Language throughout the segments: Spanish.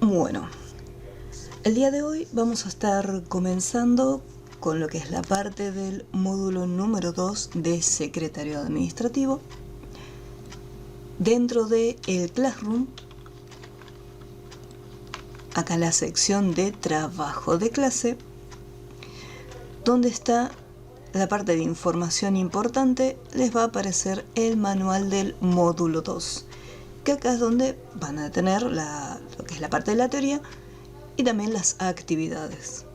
Bueno, el día de hoy vamos a estar comenzando con lo que es la parte del módulo número 2 de secretariado administrativo dentro de el Classroom. Acá la sección de trabajo de clase, donde está la parte de información importante, les va a aparecer el manual del módulo 2, que acá es donde van a tener lo que es la parte de la teoría y también las actividades.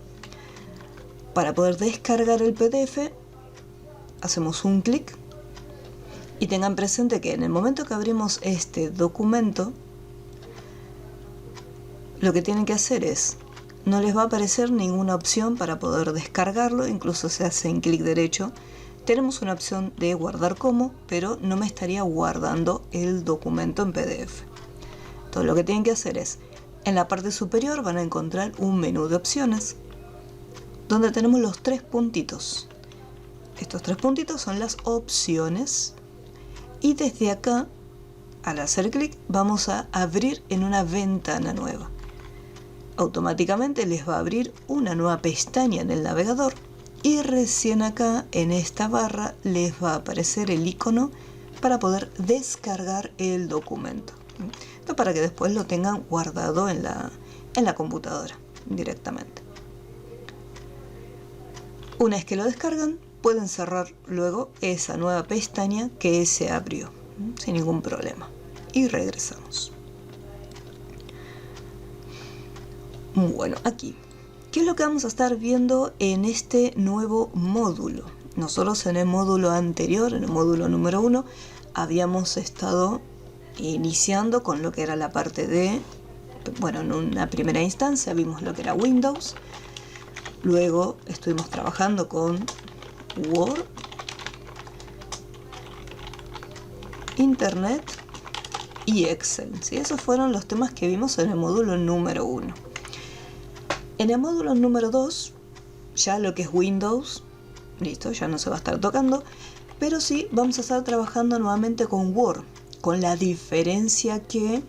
Para poder descargar el PDF, hacemos un clic y tengan presente que en el momento que abrimos este documento, lo que tienen que hacer es, no les va a aparecer ninguna opción para poder descargarlo, incluso se hace en clic derecho. Tenemos una opción de guardar como, pero no me estaría guardando el documento en PDF. Entonces lo que tienen que hacer es, en la parte superior van a encontrar un menú de opciones, donde tenemos los tres puntitos. Estos tres puntitos son las opciones, y desde acá, al hacer clic, vamos a abrir en una ventana nueva. Automáticamente les va a abrir una nueva pestaña en el navegador y recién acá en esta barra les va a aparecer el icono para poder descargar el documento. Esto para que después lo tengan guardado en la computadora directamente. Una vez que lo descargan, pueden cerrar luego esa nueva pestaña que se abrió sin ningún problema. Y regresamos. Bueno, aquí, ¿qué es lo que vamos a estar viendo en este nuevo módulo? Nosotros en el módulo anterior, en el módulo número 1, habíamos estado iniciando con lo que era la parte de, bueno, en una primera instancia vimos lo que era Windows, luego estuvimos trabajando con Word, Internet y Excel, ¿sí? Esos fueron los temas que vimos en el módulo número 1. En el módulo número 2, ya lo que es Windows, listo, ya no se va a estar tocando, pero sí vamos a estar trabajando nuevamente con Word, con la diferencia que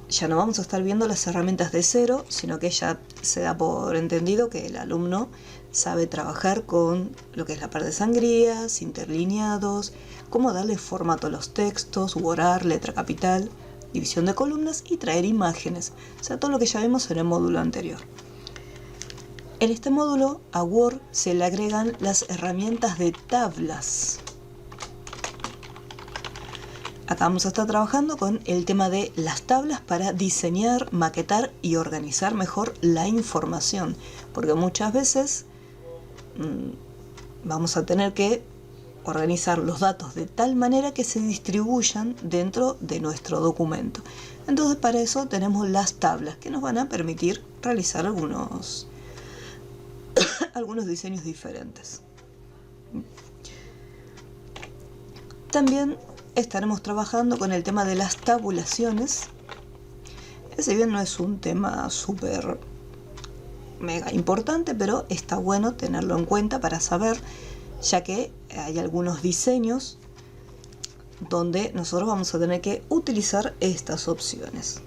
ya no vamos a estar viendo las herramientas de cero, sino que ya se da por entendido que el alumno sabe trabajar con lo que es la parte de sangrías, interlineados, cómo darle formato a los textos, borrar, letra capital, división de columnas y traer imágenes, o sea, todo lo que ya vimos en el módulo anterior. En este módulo a Word se le agregan las herramientas de tablas. Acá vamos a estar trabajando con el tema de las tablas para diseñar, maquetar y organizar mejor la información, porque muchas veces vamos a tener que organizar los datos de tal manera que se distribuyan dentro de nuestro documento. Entonces para eso tenemos las tablas que nos van a permitir realizar algunos diseños diferentes. También estaremos trabajando con el tema de las tabulaciones. Si bien no es un tema súper mega importante, pero está bueno tenerlo en cuenta para saber, ya que hay algunos diseños donde nosotros vamos a tener que utilizar estas opciones.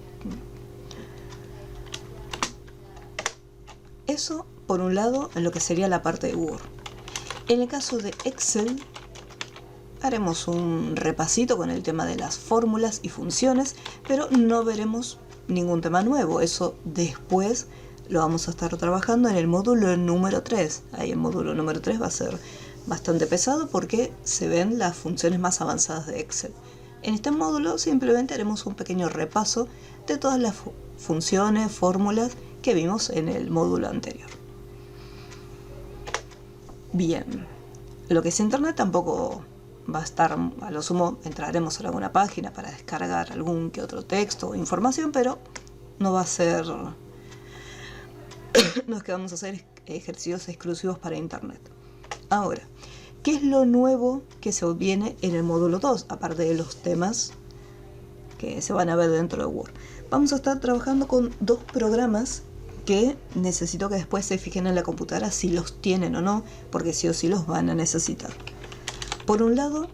Eso por un lado en lo que sería la parte de Word. En el caso de Excel haremos un repasito con el tema de las fórmulas y funciones, pero no veremos ningún tema nuevo. Eso después lo vamos a estar trabajando en el módulo número 3. Ahí el módulo número 3 va a ser bastante pesado porque se ven las funciones más avanzadas de Excel. En este módulo simplemente haremos un pequeño repaso de todas las funciones, fórmulas que vimos en el módulo anterior. Bien, lo que es Internet tampoco va a estar, a lo sumo entraremos en alguna página para descargar algún que otro texto o información, pero no va a ser, no es que vamos a hacer ejercicios exclusivos para Internet. Ahora, ¿qué es lo nuevo que se viene en el módulo 2, aparte de los temas que se van a ver dentro de Word? Vamos a estar trabajando con dos programas que necesito que después se fijen en la computadora si los tienen o no, porque sí o sí los van a necesitar. Por un lado,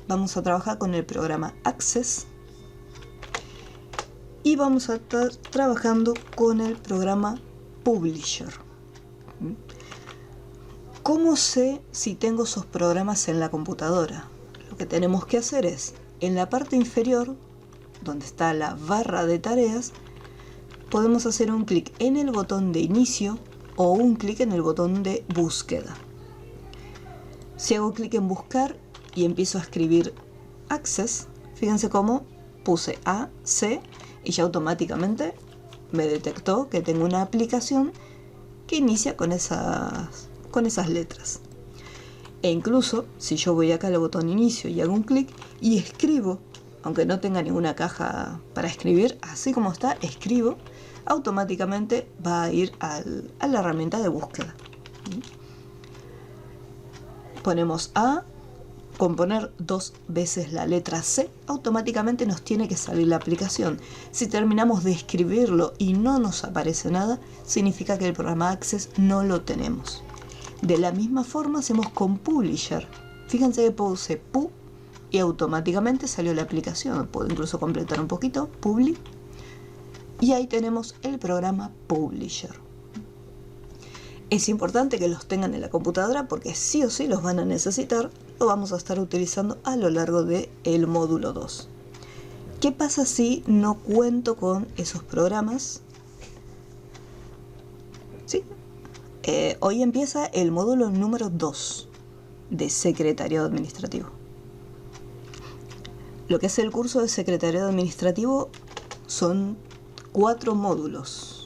vamos a trabajar con el programa Access y vamos a estar trabajando con el programa Publisher. ¿Cómo sé si tengo esos programas en la computadora? Lo que tenemos que hacer es, en la parte inferior, donde está la barra de tareas, podemos hacer un clic en el botón de inicio o un clic en el botón de búsqueda. Si hago clic en buscar y empiezo a escribir Access, fíjense cómo puse A, C y ya automáticamente me detectó que tengo una aplicación que inicia con esas letras. E incluso si yo voy acá al botón inicio y hago un clic y escribo, aunque no tenga ninguna caja para escribir, así como está, escribo, automáticamente va a ir a la herramienta de búsqueda. Ponemos A, con poner 2 veces la letra C, automáticamente nos tiene que salir la aplicación. Si terminamos de escribirlo y no nos aparece nada, significa que el programa Access no lo tenemos. De la misma forma hacemos con Publisher. Fíjense que puse Pu y automáticamente salió la aplicación. Puedo incluso completar un poquito, Publi. Y ahí tenemos el programa Publisher. Es importante que los tengan en la computadora porque sí o sí los van a necesitar. Lo vamos a estar utilizando a lo largo del módulo 2. ¿Qué pasa si no cuento con esos programas? ¿Sí? Hoy empieza el módulo número 2 de Secretariado Administrativo. Lo que es el curso de Secretariado Administrativo son 4 módulos.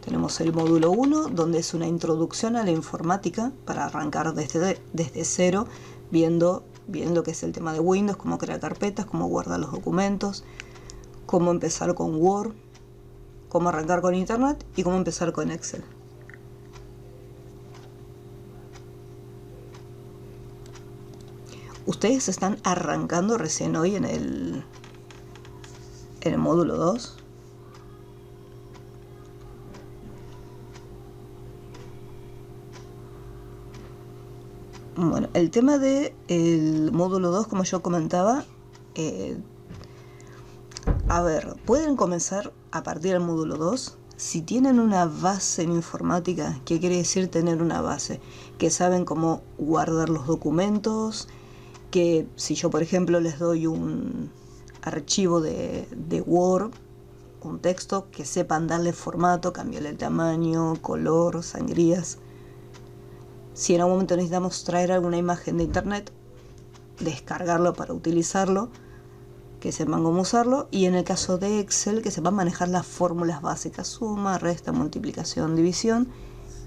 Tenemos el módulo 1, donde es una introducción a la informática para arrancar desde cero, viendo bien lo que es el tema de Windows, cómo crear carpetas, cómo guardar los documentos, cómo empezar con Word, cómo arrancar con Internet y cómo empezar con Excel. Ustedes están arrancando recién hoy en el módulo 2. Bueno, el tema del módulo 2, como yo comentaba, pueden comenzar a partir del módulo 2 si tienen una base en informática. ¿Qué quiere decir tener una base? Que saben cómo guardar los documentos, que si yo por ejemplo les doy un archivo de Word, un texto, que sepan darle formato, cambiarle el tamaño, color, sangrías. Si en algún momento necesitamos traer alguna imagen de internet, descargarlo para utilizarlo, que sepan cómo usarlo. Y en el caso de Excel, que sepan manejar las fórmulas básicas: suma, resta, multiplicación, división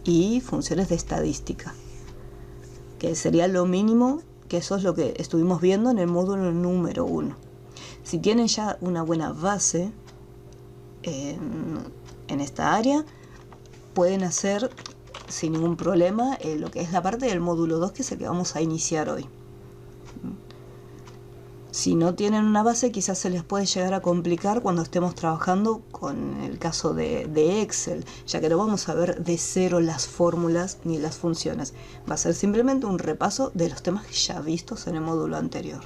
y funciones de estadística, que sería lo mínimo, que eso es lo que estuvimos viendo en el módulo número 1. Si tienen ya una buena base en esta área, pueden hacer sin ningún problema lo que es la parte del módulo 2, que es el que vamos a iniciar hoy. Si no tienen una base, quizás se les puede llegar a complicar cuando estemos trabajando con el caso de Excel, ya que no vamos a ver de cero las fórmulas ni las funciones. Va a ser simplemente un repaso de los temas ya vistos en el módulo anterior.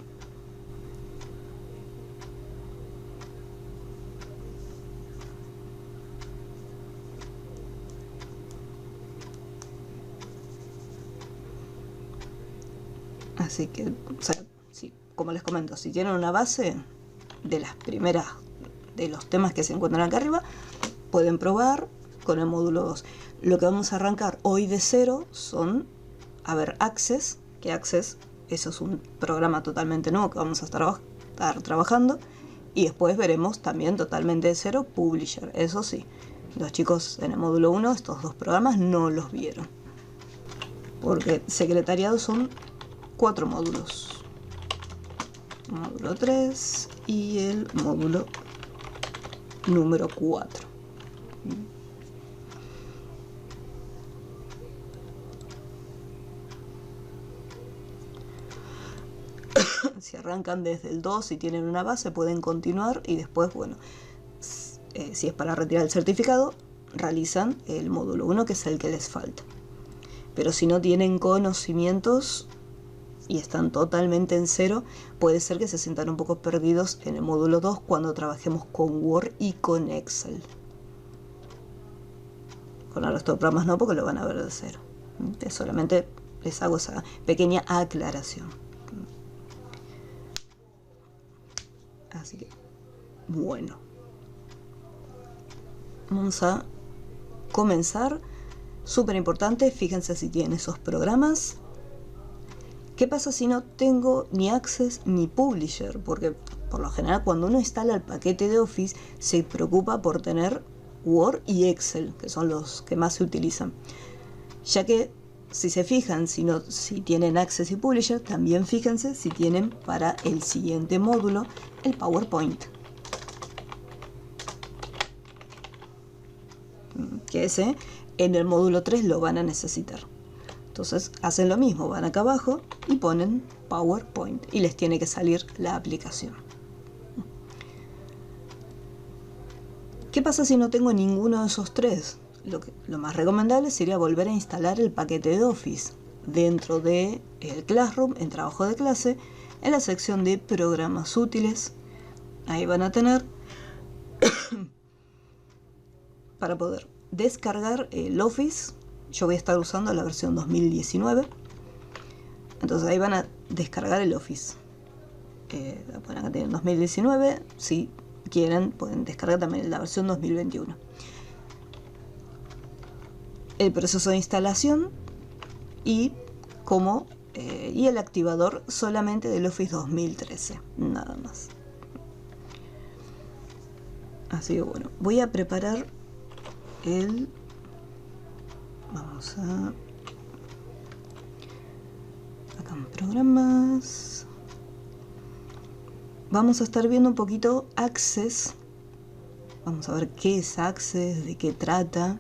Así que, como les comento, si tienen una base de las primeras de los temas que se encuentran acá arriba, pueden probar con el módulo 2. Lo que vamos a arrancar hoy de cero son, Access, que Access, eso es un programa totalmente nuevo que vamos a estar trabajando, y después veremos también totalmente de cero Publisher. Eso sí, los chicos en el módulo 1 estos 2 programas no los vieron, porque secretariado son 4 módulos. Módulo 3 y el módulo número 4. Si arrancan desde el 2 y tienen una base, pueden continuar y después, si es para retirar el certificado, realizan el módulo 1, que es el que les falta. Pero si no tienen conocimientos y están totalmente en cero, puede ser que se sientan un poco perdidos en el módulo 2 cuando trabajemos con Word y con Excel. Con el resto de programas no, porque lo van a ver de cero. Solamente les hago esa pequeña aclaración. Así que, bueno. Vamos a comenzar. Súper importante, fíjense si tienen esos programas. ¿Qué pasa si no tengo ni Access ni Publisher? Porque por lo general cuando uno instala el paquete de Office se preocupa por tener Word y Excel, que son los que más se utilizan. Ya que si se fijan, si tienen Access y Publisher, también fíjense si tienen para el siguiente módulo el PowerPoint. Que ese en el módulo 3 lo van a necesitar. Entonces hacen lo mismo, van acá abajo y ponen PowerPoint y les tiene que salir la aplicación. ¿Qué pasa si no tengo ninguno de esos tres? Lo más recomendable sería volver a instalar el paquete de Office dentro de el Classroom, en trabajo de clase, en la sección de programas útiles. Ahí van a tener para poder descargar el Office. Yo voy a estar usando la versión 2019. Entonces ahí van a descargar el Office. Bueno, acá tienen 2019. Si quieren, pueden descargar también la versión 2021. El proceso de instalación y el activador solamente del Office 2013. Nada más. Así que bueno, voy a preparar vamos a acá en programas, vamos a estar viendo un poquito Access. Vamos a ver qué es Access, de qué trata,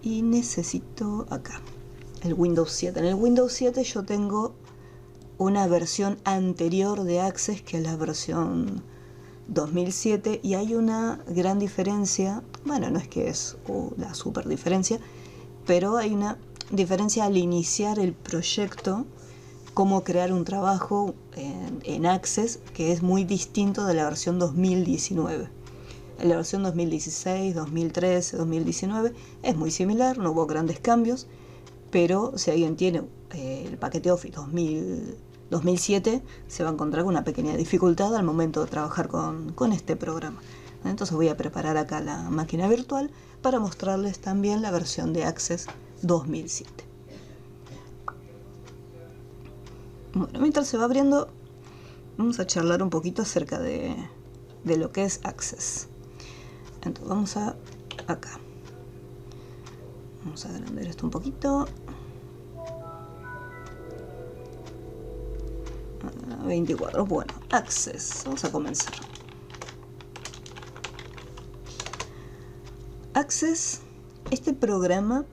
y necesito acá el Windows 7. En el Windows 7 yo tengo una versión anterior de Access, que es la versión 2007, y hay una gran diferencia. Bueno, no es que es la super diferencia, pero hay una diferencia al iniciar el proyecto, cómo crear un trabajo en Access, que es muy distinto de la versión 2019. En la versión 2016, 2013, 2019 es muy similar, no hubo grandes cambios, pero si alguien tiene el paquete Office 2007 se va a encontrar con una pequeña dificultad al momento de trabajar con este programa. Entonces voy a preparar acá la máquina virtual para mostrarles también la versión de Access 2007. Bueno, mientras se va abriendo, vamos a charlar un poquito acerca de lo que es Access. Entonces vamos acá. Vamos a agrandar esto un poquito. 24. Bueno, Access. Vamos a comenzar. Access, este programa,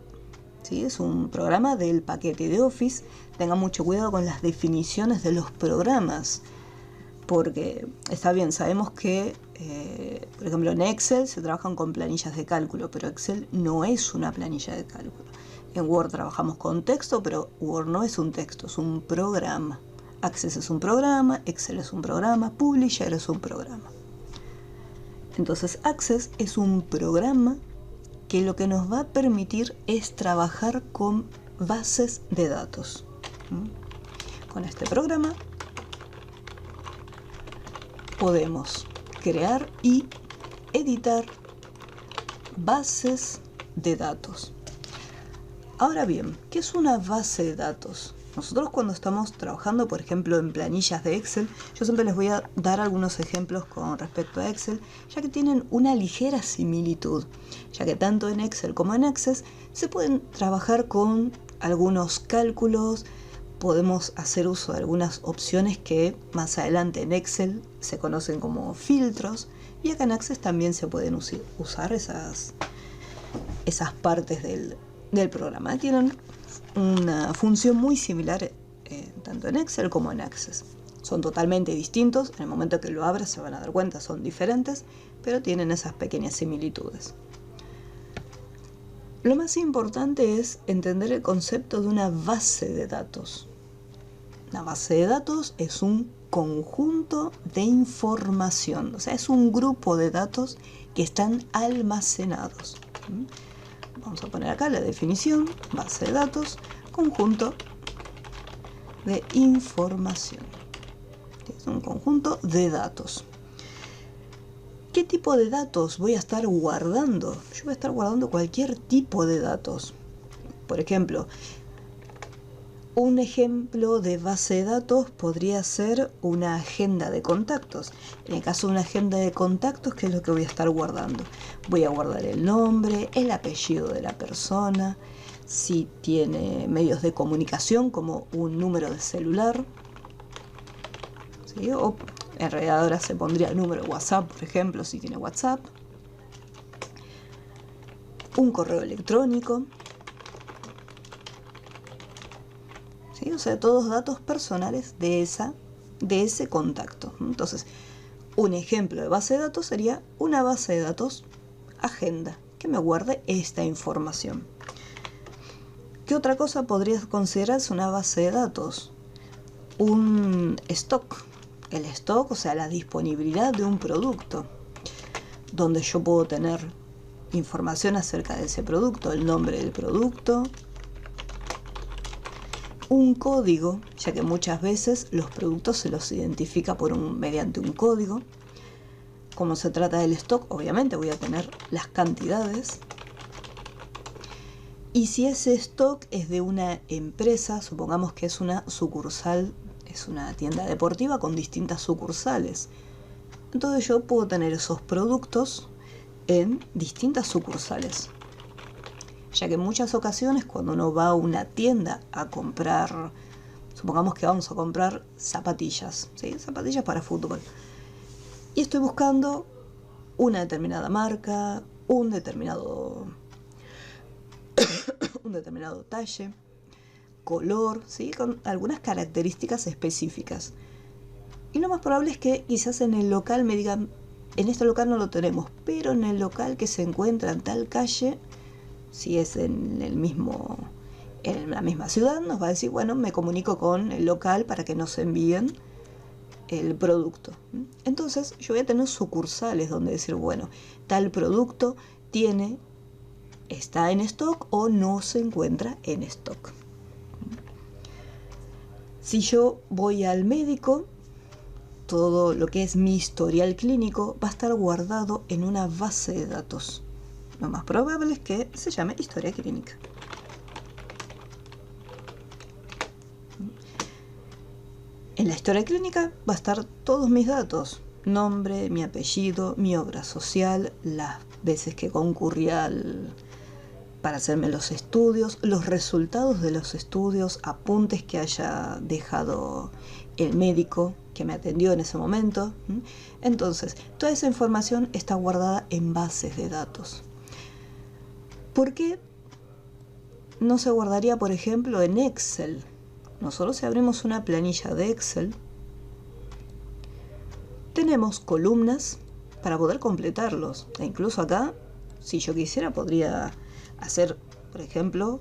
¿sí? Es un programa del paquete de Office. Tengan mucho cuidado con las definiciones de los programas, porque está bien, sabemos que, por ejemplo, en Excel se trabajan con planillas de cálculo, pero Excel no es una planilla de cálculo. En Word trabajamos con texto, pero Word no es un texto, es un programa. Access es un programa, Excel es un programa, Publisher es un programa. Entonces Access es un programa que lo que nos va a permitir es trabajar con bases de datos. Con este programa podemos crear y editar bases de datos. Ahora bien, ¿qué es una base de datos? Nosotros cuando estamos trabajando, por ejemplo, en planillas de Excel, yo siempre les voy a dar algunos ejemplos con respecto a Excel, ya que tienen una ligera similitud, ya que tanto en Excel como en Access se pueden trabajar con algunos cálculos, podemos hacer uso de algunas opciones que más adelante en Excel se conocen como filtros, y acá en Access también se pueden usar esas partes del programa. Tienen una función muy similar tanto en Excel como en Access. Son totalmente distintos, en el momento que lo abras se van a dar cuenta, son diferentes, pero tienen esas pequeñas similitudes. Lo más importante es entender el concepto de una base de datos. Una base de datos es un conjunto de información, o sea, es un grupo de datos que están almacenados. Vamos a poner acá la definición: base de datos, conjunto de información. Es un conjunto de datos. ¿Qué tipo de datos voy a estar guardando? Yo voy a estar guardando cualquier tipo de datos. Por ejemplo, un ejemplo de base de datos podría ser una agenda de contactos. En el caso de una agenda de contactos, ¿qué es lo que voy a estar guardando? Voy a guardar el nombre, el apellido de la persona, si tiene medios de comunicación como un número de celular, ¿sí? O en realidad ahora se pondría el número de WhatsApp, por ejemplo, si tiene WhatsApp, un correo electrónico, ¿sí? O sea, todos datos personales de ese contacto. Entonces, un ejemplo de base de datos sería una base de datos agenda que me guarde esta información. ¿Qué otra cosa podría considerarse una base de datos? Un stock. El stock, o sea, la disponibilidad de un producto, donde yo puedo tener información acerca de ese producto, el nombre del producto, un código, ya que muchas veces los productos se los identifica mediante un código. Como se trata del stock, obviamente voy a tener las cantidades. Y si ese stock es de una empresa, supongamos que es una sucursal, es una tienda deportiva con distintas sucursales. Entonces yo puedo tener esos productos en distintas sucursales. Ya que en muchas ocasiones cuando uno va a una tienda a comprar, supongamos que vamos a comprar zapatillas, ¿sí? Zapatillas para fútbol. Y estoy buscando una determinada marca, un determinado talle, color, ¿sí? Con algunas características específicas. Y lo más probable es que quizás en el local me digan, en este local no lo tenemos, pero en el local que se encuentra en tal calle, si es en la misma ciudad, nos va a decir, bueno, me comunico con el local para que nos envíen el producto. Entonces yo voy a tener sucursales donde decir, bueno, tal producto está en stock o no se encuentra en stock. Si yo voy al médico, todo lo que es mi historial clínico va a estar guardado en una base de datos. Lo más probable es que se llame historia clínica. En la historia clínica va a estar todos mis datos: nombre, mi apellido, mi obra social, las veces que concurrí para hacerme los estudios, los resultados de los estudios, apuntes que haya dejado el médico que me atendió en ese momento. Entonces, toda esa información está guardada en bases de datos. ¿Por qué no se guardaría, por ejemplo, en Excel? Nosotros, si abrimos una planilla de Excel, tenemos columnas para poder completarlos. E incluso acá, si yo quisiera, podría hacer, por ejemplo,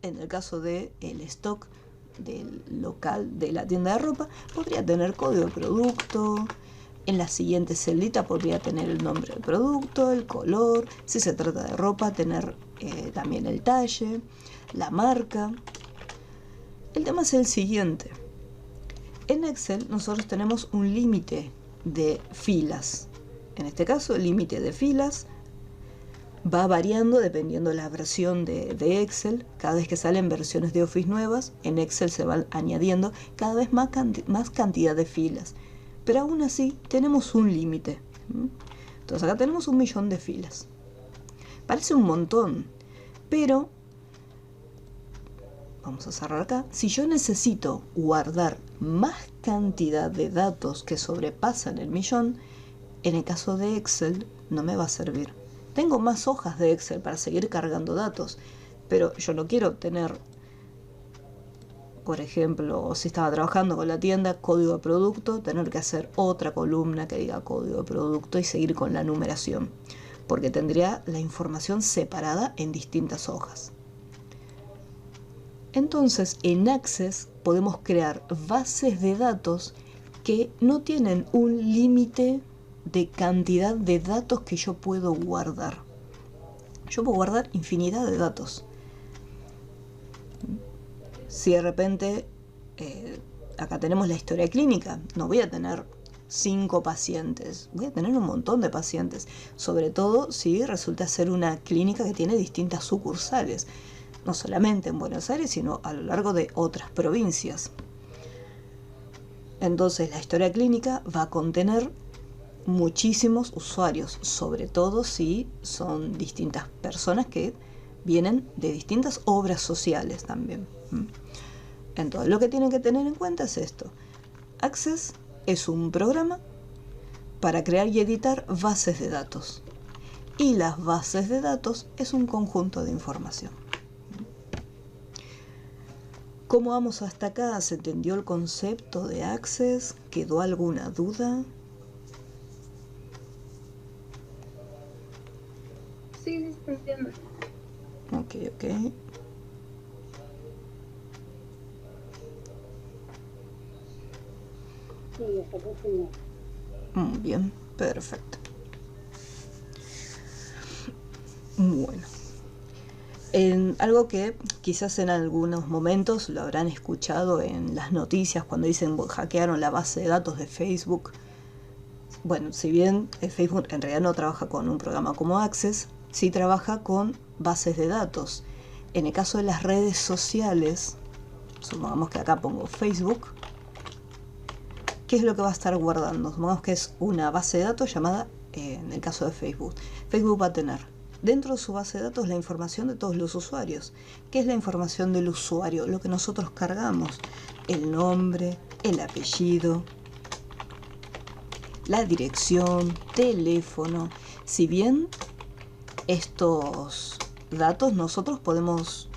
en el caso del stock del local de la tienda de ropa, podría tener código de producto. En la siguiente celdita podría tener el nombre del producto, el color, si se trata de ropa, tener también el talle, la marca. El tema es el siguiente. En Excel nosotros tenemos un límite de filas. En este caso, el límite de filas va variando dependiendo de la versión de Excel. Cada vez que salen versiones de Office nuevas, en Excel se van añadiendo cada vez más cantidad de filas. Pero aún así tenemos un límite. Entonces acá tenemos 1.000.000 de filas. Parece un montón, pero vamos a cerrar acá. Si yo necesito guardar más cantidad de datos que sobrepasan el 1.000.000, en el caso de Excel no me va a servir. Tengo más hojas de Excel para seguir cargando datos, pero yo no quiero tener, por ejemplo, si estaba trabajando con la tienda, código de producto, tener que hacer otra columna que diga código de producto y seguir con la numeración, porque tendría la información separada en distintas hojas. Entonces, en Access podemos crear bases de datos que no tienen un límite de cantidad de datos que yo puedo guardar. Yo puedo guardar infinidad de datos. Si de repente, acá tenemos la historia clínica, no voy a tener 5 pacientes, voy a tener un montón de pacientes, sobre todo si resulta ser una clínica que tiene distintas sucursales, no solamente en Buenos Aires, sino a lo largo de otras provincias. Entonces la historia clínica va a contener muchísimos usuarios, sobre todo si son distintas personas que vienen de distintas obras sociales también. Entonces lo que tienen que tener en cuenta es esto. Access es un programa para crear y editar bases de datos. Y las bases de datos es un conjunto de información. ¿Cómo vamos hasta acá? ¿Se entendió el concepto de Access? ¿Quedó alguna duda? Sí, entiendo. Ok. Sí, hasta acá sí. Muy bien, perfecto. Bueno. Algo que quizás en algunos momentos lo habrán escuchado en las noticias cuando dicen hackearon la base de datos de Facebook. Bueno, si bien Facebook en realidad no trabaja con un programa como Access, sí trabaja con bases de datos. En el caso de las redes sociales, supongamos que acá pongo Facebook, ¿qué es lo que va a estar guardando? Supongamos que es una base de datos llamada, en el caso de Facebook, Facebook va a tener dentro de su base de datos la información de todos los usuarios. ¿Qué es la información del usuario? Lo que nosotros cargamos, el nombre, el apellido, la dirección, teléfono. Si bien estos datos nosotros podemos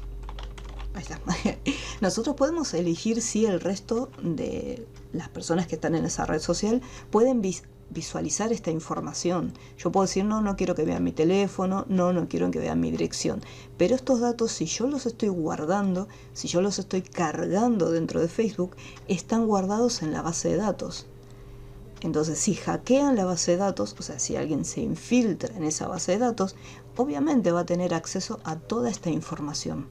elegir si el resto de las personas que están en esa red social pueden visualizar esta información. Yo puedo decir, no quiero que vean mi teléfono, no quiero que vean mi dirección. Pero estos datos, si yo los estoy guardando, si yo los estoy cargando dentro de Facebook, están guardados en la base de datos. Entonces, si hackean la base de datos, o sea, si alguien se infiltra en esa base de datos, obviamente va a tener acceso a toda esta información.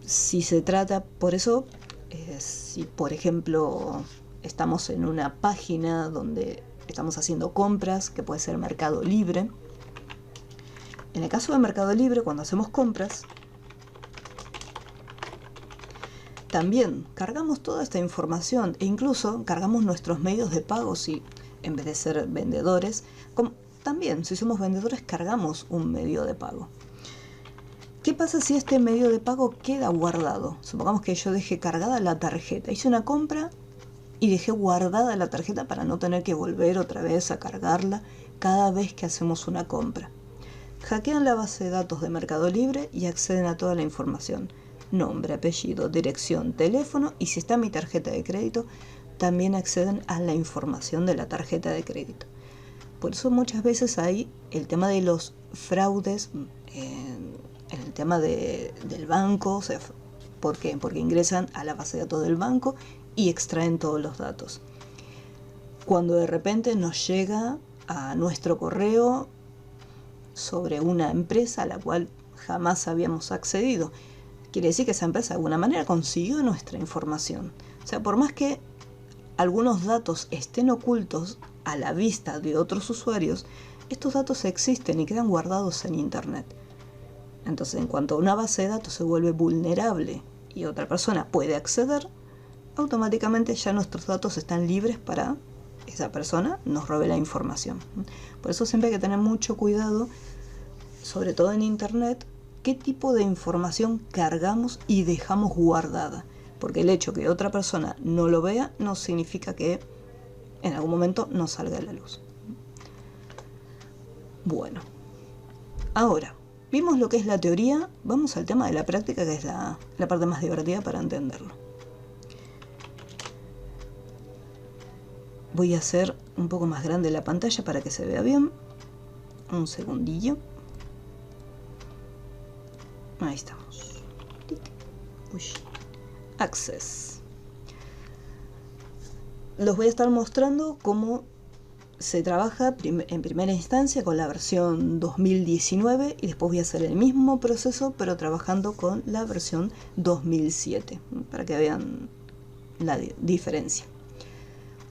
Si se trata, por eso, si por ejemplo estamos en una página donde estamos haciendo compras, que puede ser Mercado Libre, en el caso de Mercado Libre, cuando hacemos compras, también cargamos toda esta información e incluso cargamos nuestros medios de pago si en vez de ser vendedores, también si somos vendedores cargamos un medio de pago. ¿Qué pasa si este medio de pago queda guardado? Supongamos que yo dejé cargada la tarjeta, hice una compra y dejé guardada la tarjeta para no tener que volver otra vez a cargarla cada vez que hacemos una compra. Hackean la base de datos de Mercado Libre y acceden a toda la información. Nombre, apellido, dirección, teléfono y si está mi tarjeta de crédito, también acceden a la información de la tarjeta de crédito. Por eso muchas veces hay el tema de los fraudes en el tema del banco. O sea, ¿por qué? Porque ingresan a la base de datos del banco y extraen todos los datos. Cuando de repente nos llega a nuestro correo sobre una empresa a la cual jamás habíamos accedido, quiere decir que esa empresa de alguna manera consiguió nuestra información. O sea, por más que algunos datos estén ocultos a la vista de otros usuarios, estos datos existen y quedan guardados en Internet. Entonces, en cuanto una base de datos se vuelve vulnerable y otra persona puede acceder, automáticamente ya nuestros datos están libres para esa persona nos robe la información. Por eso siempre hay que tener mucho cuidado, sobre todo en Internet, qué tipo de información cargamos y dejamos guardada. Porque el hecho que otra persona no lo vea no significa que en algún momento no salga a la luz. Bueno, ahora, vimos lo que es la teoría, vamos al tema de la práctica, que es la parte más divertida para entenderlo. Voy a hacer un poco más grande la pantalla para que se vea bien. Un segundillo. Ahí estamos. Access. Los voy a estar mostrando cómo se trabaja en primera instancia con la versión 2019 y después voy a hacer el mismo proceso pero trabajando con la versión 2007 para que vean la diferencia.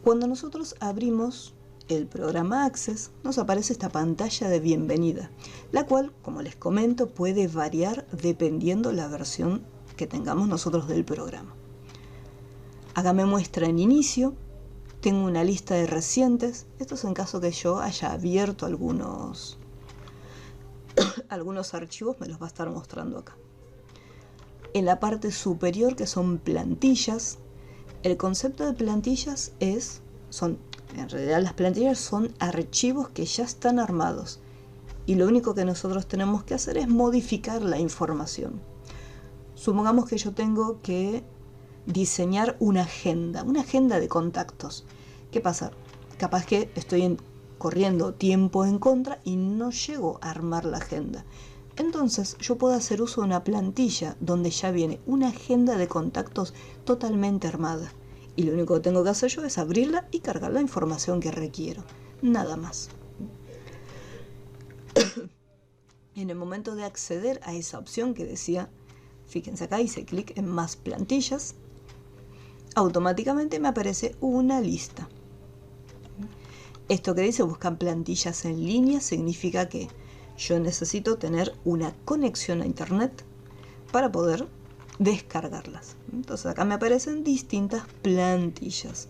Cuando nosotros abrimos el programa Access nos aparece esta pantalla de bienvenida, la cual, como les comento, puede variar dependiendo la versión que tengamos nosotros del programa. Acá me muestra en inicio. Tengo una lista de recientes. Esto es en caso que yo haya abierto algunos archivos, me los va a estar mostrando acá. En la parte superior, que son plantillas, el concepto de plantillas en realidad las plantillas son archivos que ya están armados y lo único que nosotros tenemos que hacer es modificar la información. Supongamos que yo tengo que diseñar una agenda de contactos. ¿Qué pasa? Capaz que estoy corriendo tiempo en contra y no llego a armar la agenda. Entonces yo puedo hacer uso de una plantilla donde ya viene una agenda de contactos totalmente armada. Y lo único que tengo que hacer yo es abrirla y cargar la información que requiero. Nada más. En el momento de acceder a esa opción que decía, fíjense acá, hice clic en más plantillas, automáticamente me aparece una lista. Esto que dice buscan plantillas en línea significa que yo necesito tener una conexión a internet para poder descargarlas. Entonces acá me aparecen distintas plantillas.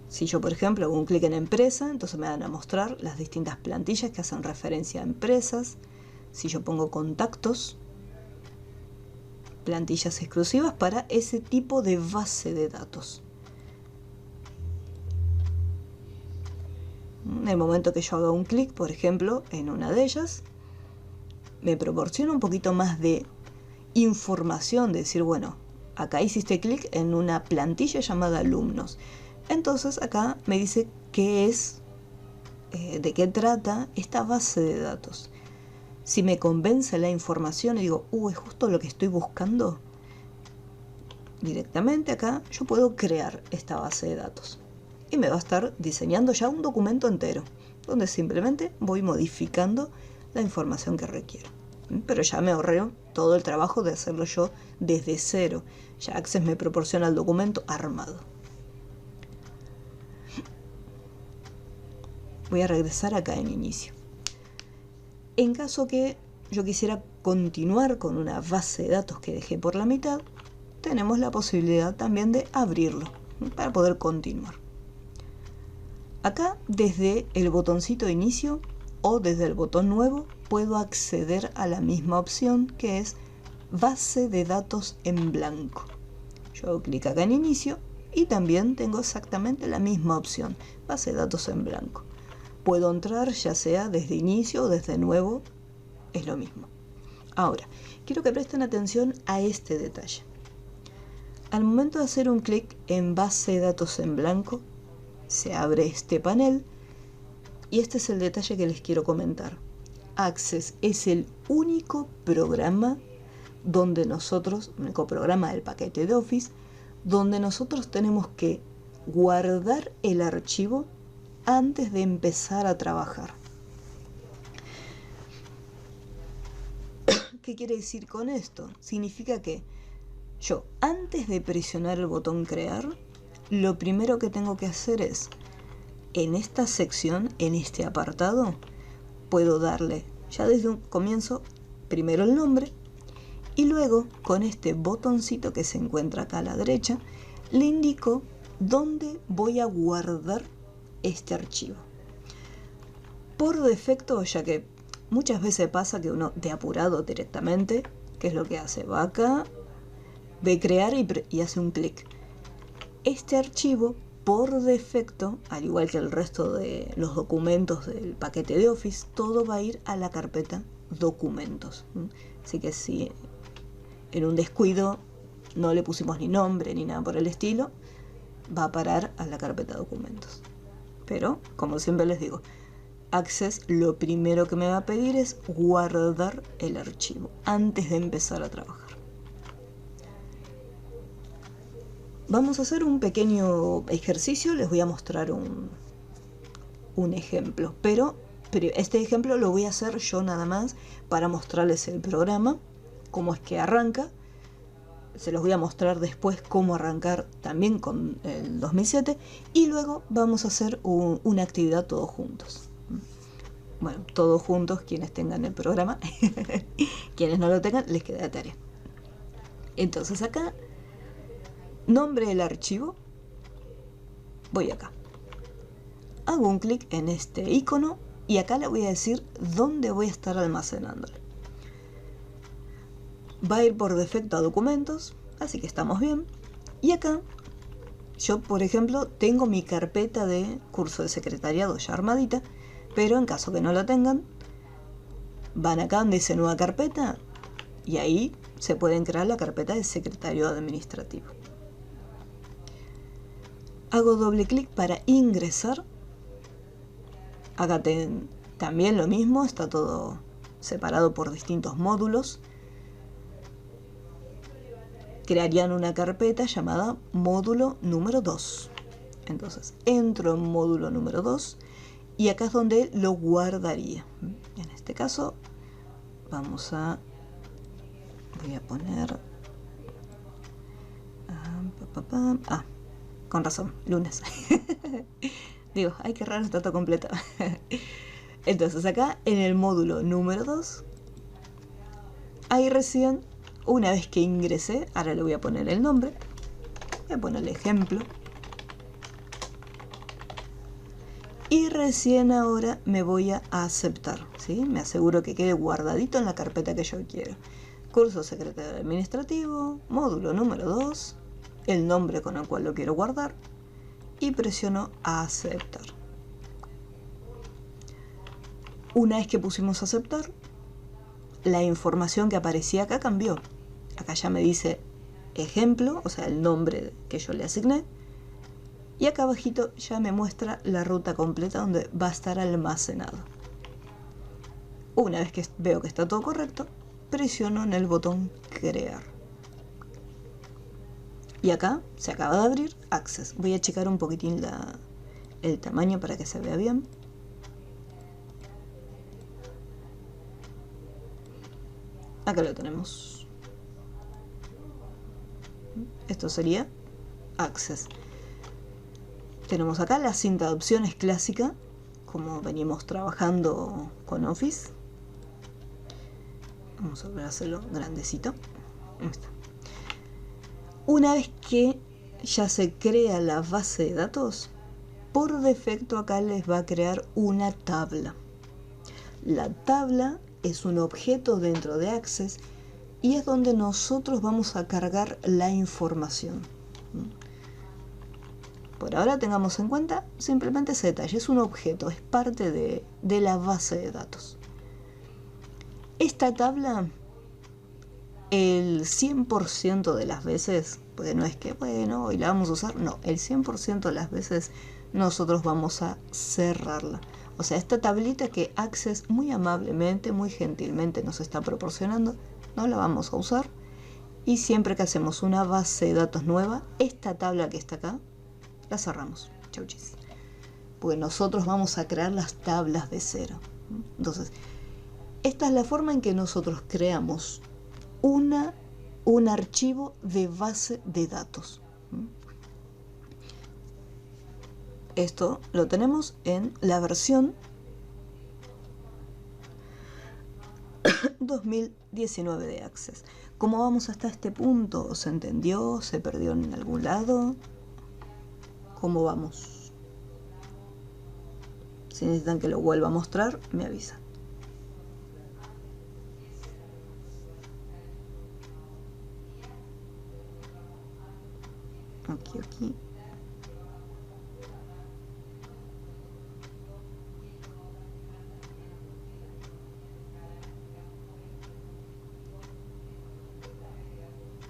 Si yo, por ejemplo, hago un clic en empresa, entonces me van a mostrar las distintas plantillas que hacen referencia a empresas. Si yo pongo contactos, plantillas exclusivas para ese tipo de base de datos. En el momento que yo haga un clic, por ejemplo, en una de ellas, me proporciona un poquito más de información, de decir, bueno, acá hiciste clic en una plantilla llamada alumnos. Entonces acá me dice qué es, de qué trata esta base de datos. Si me convence la información y digo, es justo lo que estoy buscando, directamente acá yo puedo crear esta base de datos. Y me va a estar diseñando ya un documento entero, donde simplemente voy modificando la información que requiero. Pero ya me ahorré todo el trabajo de hacerlo yo desde cero. Ya Access me proporciona el documento armado. Voy a regresar acá en inicio. En caso que yo quisiera continuar con una base de datos que dejé por la mitad, tenemos la posibilidad también de abrirlo para poder continuar. Acá, desde el botoncito de inicio o desde el botón nuevo, puedo acceder a la misma opción que es base de datos en blanco. Yo hago clic acá en inicio y también tengo exactamente la misma opción, base de datos en blanco. Puedo entrar ya sea desde inicio o desde nuevo, es lo mismo. Ahora, quiero que presten atención a este detalle. Al momento de hacer un clic en base de datos en blanco, se abre este panel y este es el detalle que les quiero comentar. Access es el único programa único programa del paquete de Office, donde nosotros tenemos que guardar el archivo antes de empezar a trabajar. ¿Qué quiere decir con esto? Significa que yo, antes de presionar el botón crear, lo primero que tengo que hacer es, en esta sección, en este apartado, puedo darle ya desde un comienzo primero el nombre y luego con este botoncito que se encuentra acá a la derecha le indico dónde voy a guardar este archivo. Por defecto, ya que muchas veces pasa que uno de apurado directamente, ¿qué es lo que hace? Va acá, ve crear y hace un clic. Este archivo, por defecto, al igual que el resto de los documentos del paquete de Office, todo va a ir a la carpeta documentos. Así que si en un descuido no le pusimos ni nombre ni nada por el estilo, va a parar a la carpeta documentos. Pero, como siempre les digo, Access lo primero que me va a pedir es guardar el archivo antes de empezar a trabajar. Vamos a hacer un pequeño ejercicio, les voy a mostrar un ejemplo, pero este ejemplo lo voy a hacer yo nada más para mostrarles el programa, cómo es que arranca. Se los voy a mostrar después cómo arrancar también con el 2007 y luego vamos a hacer una actividad todos juntos. Bueno, todos juntos quienes tengan el programa, quienes no lo tengan les queda de tarea. Entonces acá, nombre del archivo, voy acá. Hago un clic en este icono y acá le voy a decir dónde voy a estar almacenándolo. Va a ir por defecto a documentos, así que estamos bien. Y acá, yo por ejemplo, tengo mi carpeta de curso de secretariado ya armadita, pero en caso que no la tengan, van acá donde dice nueva carpeta y ahí se pueden crear la carpeta de secretariado administrativo. Hago doble clic para ingresar. Acá también lo mismo, está todo separado por distintos módulos. Crearían una carpeta llamada módulo número 2. Entonces entro en módulo número 2 y acá es donde lo guardaría. En este caso voy a poner con razón, lunes. Digo, ay, qué raro, está todo completo. Entonces acá en el módulo número 2, ahí recién, una vez que ingresé, ahora le voy a poner el nombre, voy a poner el ejemplo, y recién ahora me voy a aceptar, ¿sí? Me aseguro que quede guardadito en la carpeta que yo quiero. Curso secretario administrativo, módulo número 2, el nombre con el cual lo quiero guardar, y presiono aceptar. Una vez que pusimos aceptar, la información que aparecía acá cambió. Acá ya me dice ejemplo, o sea, el nombre que yo le asigné. Y acá abajito ya me muestra la ruta completa donde va a estar almacenado. Una vez que veo que está todo correcto, presiono en el botón crear. Y acá se acaba de abrir Access. Voy a checar un poquitín el tamaño para que se vea bien. Acá lo tenemos. Esto sería Access. Tenemos acá la cinta de opciones clásica, como venimos trabajando con Office. Vamos a volver a hacerlo grandecito. Ahí está. Una vez que ya se crea la base de datos, por defecto acá les va a crear una tabla. La tabla es un objeto dentro de Access y es donde nosotros vamos a cargar la información. Por ahora tengamos en cuenta simplemente ese detalle, es un objeto, es parte de la base de datos. Esta tabla, el 100% de las veces, porque no es que bueno, hoy la vamos a usar, no, el 100% de las veces nosotros vamos a cerrarla. O sea, esta tablita que Access muy amablemente, muy gentilmente nos está proporcionando, no la vamos a usar. Y siempre que hacemos una base de datos nueva, esta tabla que está acá, la cerramos. Chau chis. Porque nosotros vamos a crear las tablas de cero. Entonces, esta es la forma en que nosotros creamos un archivo de base de datos. Esto lo tenemos en la versión 2019 de Access. ¿Cómo vamos hasta este punto? ¿Se entendió? ¿Se perdió en algún lado? ¿Cómo vamos? Si necesitan que lo vuelva a mostrar, me avisan. Aquí.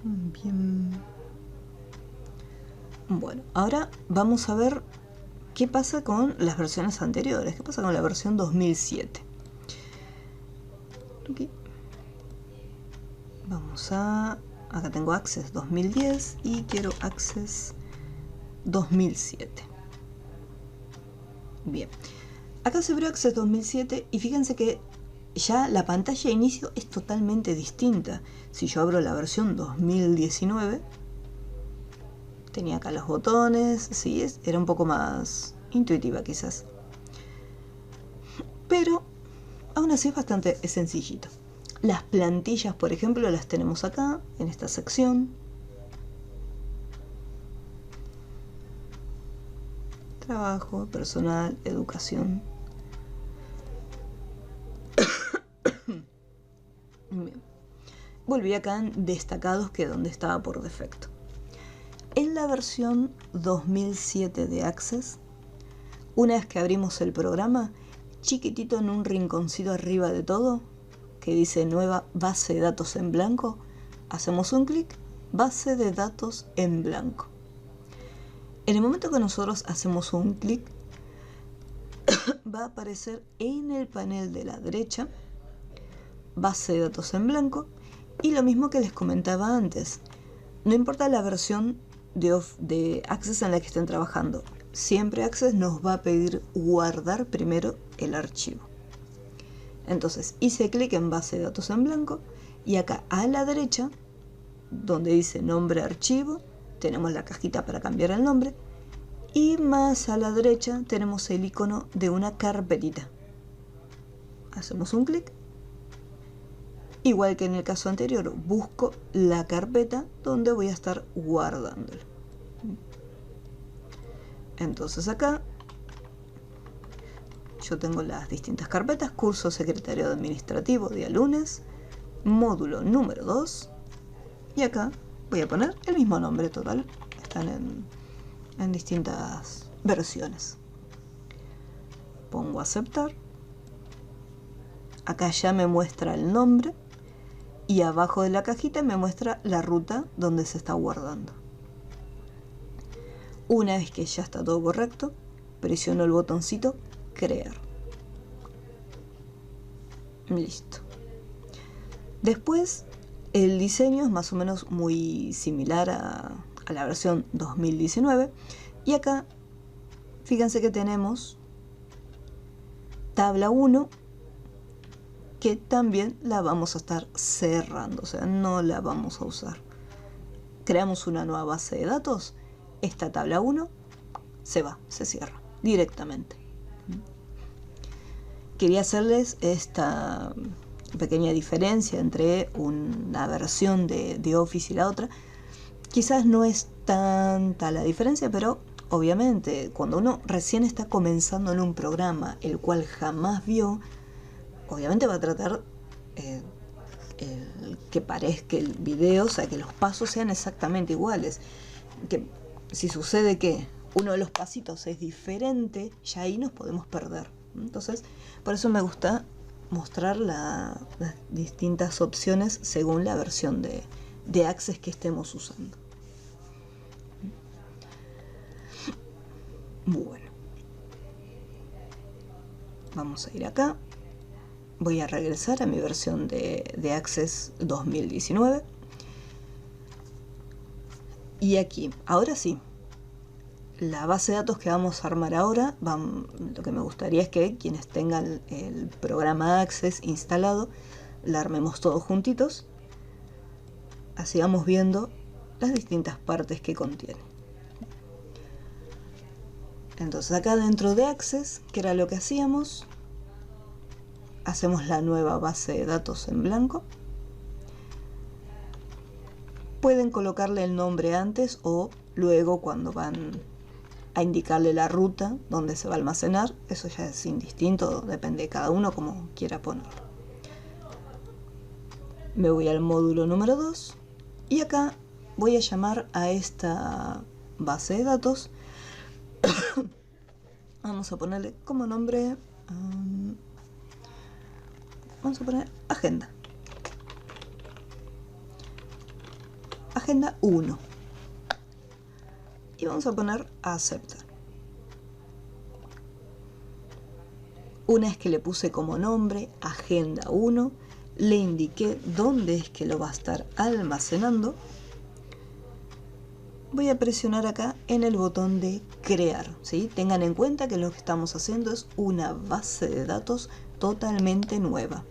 Bien. Bueno, ahora vamos a ver ¿qué pasa con las versiones anteriores? ¿Qué pasa con la versión 2007? Okay. Vamos a... Acá tengo Access 2010 y quiero Access 2007. Bien. Acá se abrió Access 2007 y fíjense que ya la pantalla de inicio es totalmente distinta. Si yo abro la versión 2019, tenía acá los botones, sí, era un poco más intuitiva quizás. Pero aún así es bastante sencillito. Las plantillas, por ejemplo, las tenemos acá, en esta sección. Trabajo, personal, educación. Bien. Volví acá en destacados, que es donde estaba por defecto. En la versión 2007 de Access, una vez que abrimos el programa, chiquitito en un rinconcito arriba de todo, que dice nueva base de datos en blanco, hacemos un clic, base de datos en blanco. En el momento que nosotros hacemos un clic, va a aparecer en el panel de la derecha, base de datos en blanco, y lo mismo que les comentaba antes. No importa la versión de Access en la que estén trabajando, siempre Access nos va a pedir guardar primero el archivo. Entonces hice clic en base de datos en blanco y acá a la derecha, donde dice nombre archivo, tenemos la cajita para cambiar el nombre, y más a la derecha tenemos el icono de una carpetita. Hacemos un clic. Igual que en el caso anterior, busco la carpeta donde voy a estar guardándolo. Entonces acá yo tengo las distintas carpetas: curso secretariado administrativo día lunes, módulo número 2, y acá voy a poner el mismo nombre. Total, están en distintas versiones. Pongo aceptar. Acá ya me muestra el nombre y abajo de la cajita me muestra la ruta donde se está guardando. Una vez que ya está todo correcto, presiono el botoncito crear. Listo. Después el diseño es más o menos muy similar a la versión 2019, y acá fíjense que tenemos tabla 1, que también la vamos a estar cerrando, o sea, no la vamos a usar. Creamos una nueva base de datos, esta tabla 1 se cierra directamente. Quería hacerles esta pequeña diferencia entre una versión de Office y la otra. Quizás no es tanta la diferencia, pero obviamente cuando uno recién está comenzando en un programa el cual jamás vio, obviamente va a tratar que parezca el video, o sea, que los pasos sean exactamente iguales. Que si sucede que uno de los pasitos es diferente, ya ahí nos podemos perder. Entonces, por eso me gusta mostrar las distintas opciones según la versión de Access que estemos usando. Bueno, vamos a ir acá. Voy a regresar a mi versión de Access 2019. Y aquí, ahora sí, la base de datos que vamos a armar ahora, lo que me gustaría es que quienes tengan el programa Access instalado, la armemos todos juntitos. Así vamos viendo las distintas partes que contiene. Entonces acá dentro de Access, que era lo que hacíamos, hacemos la nueva base de datos en blanco. Pueden colocarle el nombre antes o luego cuando van a indicarle la ruta donde se va a almacenar. Eso ya es indistinto, depende de cada uno como quiera ponerlo. Me voy al módulo número 2 y acá voy a llamar a esta base de datos. Vamos a ponerle como nombre, vamos a poner agenda. Agenda 1. Y vamos a poner aceptar. Una vez que le puse como nombre Agenda 1, le indiqué dónde es que lo va a estar almacenando. Voy a presionar acá en el botón de crear, ¿sí? Tengan en cuenta que lo que estamos haciendo es una base de datos totalmente nueva.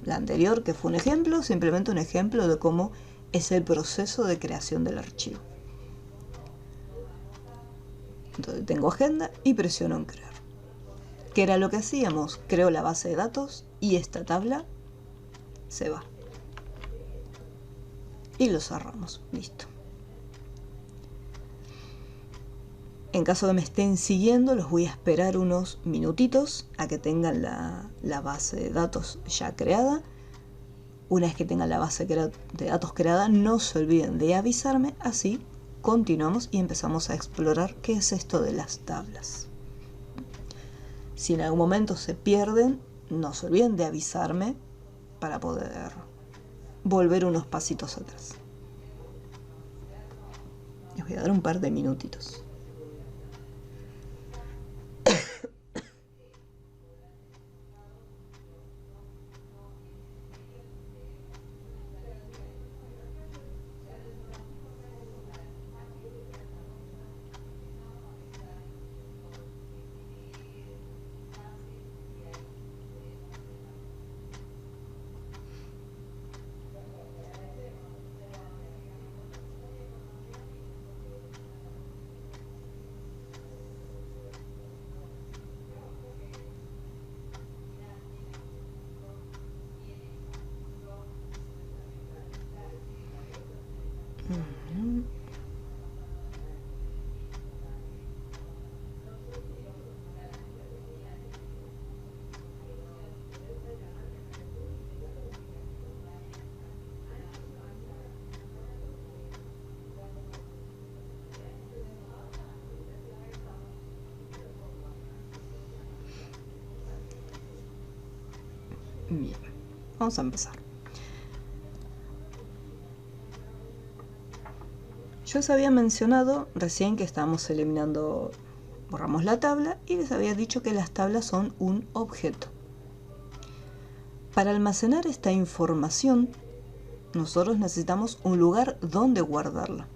La anterior, que fue un ejemplo, simplemente un ejemplo de cómo es el proceso de creación del archivo. Entonces tengo agenda y presiono en crear. ¿Qué era lo que hacíamos? Creo la base de datos y esta tabla se va. Y lo cerramos, listo. En caso de que me estén siguiendo, los voy a esperar unos minutitos a que tengan la base de datos ya creada. Una vez que tengan la base de datos creada, no se olviden de avisarme, así continuamos y empezamos a explorar qué es esto de las tablas. Si en algún momento se pierden, no se olviden de avisarme para poder volver unos pasitos atrás. Les voy a dar un par de minutitos. Bien, vamos a empezar. Yo les había mencionado recién que estábamos eliminando, borramos la tabla y les había dicho que las tablas son un objeto. Para almacenar esta información, nosotros necesitamos un lugar donde guardarla.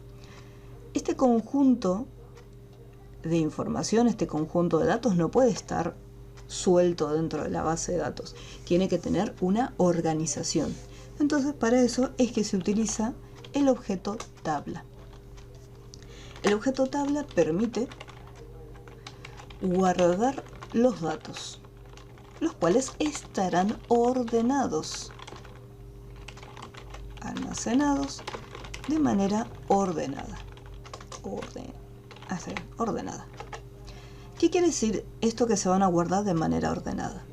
Este conjunto de información, este conjunto de datos no puede estar suelto dentro de la base de datos. Tiene que tener una organización. Entonces, para eso es que se utiliza el objeto tabla. El objeto tabla permite guardar los datos, los cuales estarán ordenados, almacenados de manera ordenada. Ordenada. ¿Qué quiere decir esto que se van a guardar de manera ordenada?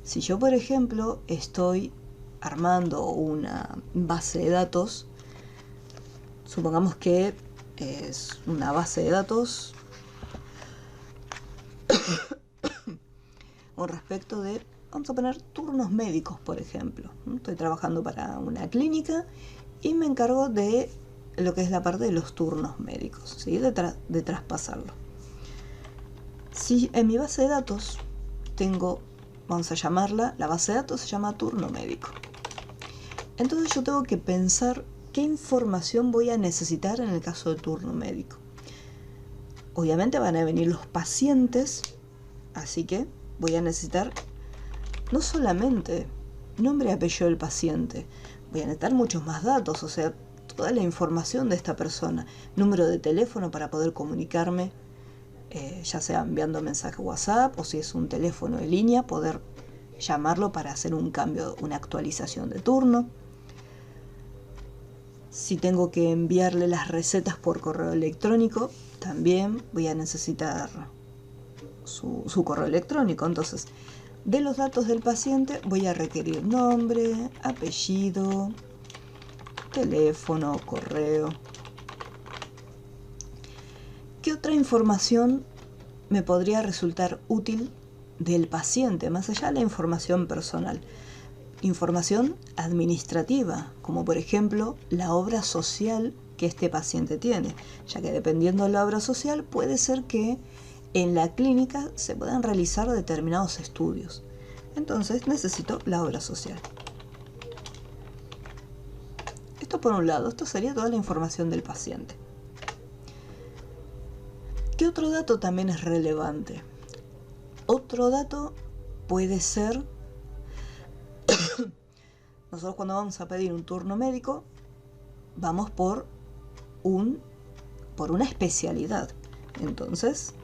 Si yo, por ejemplo, estoy armando una base de datos, supongamos que es una base de datos con respecto de, vamos a poner turnos médicos, por ejemplo. Estoy trabajando para una clínica y me encargo de lo que es la parte de los turnos médicos, ¿sí? de traspasarlo. Si en mi base de datos tengo, vamos a llamarla, la base de datos se llama turno médico. Entonces yo tengo que pensar qué información voy a necesitar en el caso de turno médico. Obviamente van a venir los pacientes, así que voy a necesitar no solamente nombre y apellido del paciente, voy a necesitar muchos más datos, o sea, toda la información de esta persona, número de teléfono para poder comunicarme, ya sea enviando mensaje WhatsApp o si es un teléfono de línea, poder llamarlo para hacer un cambio, una actualización de turno. Si tengo que enviarle las recetas por correo electrónico, también voy a necesitar su correo electrónico. Entonces, de los datos del paciente voy a requerir nombre, apellido, teléfono, correo. ¿Qué otra información me podría resultar útil del paciente, más allá de la información personal? Información administrativa, como por ejemplo la obra social que este paciente tiene, ya que dependiendo de la obra social puede ser que en la clínica se puedan realizar determinados estudios. Entonces necesito la obra social. Esto por un lado, esto sería toda la información del paciente. ¿Qué otro dato también es relevante? Otro dato puede ser, nosotros cuando vamos a pedir un turno médico, vamos por una especialidad. Entonces,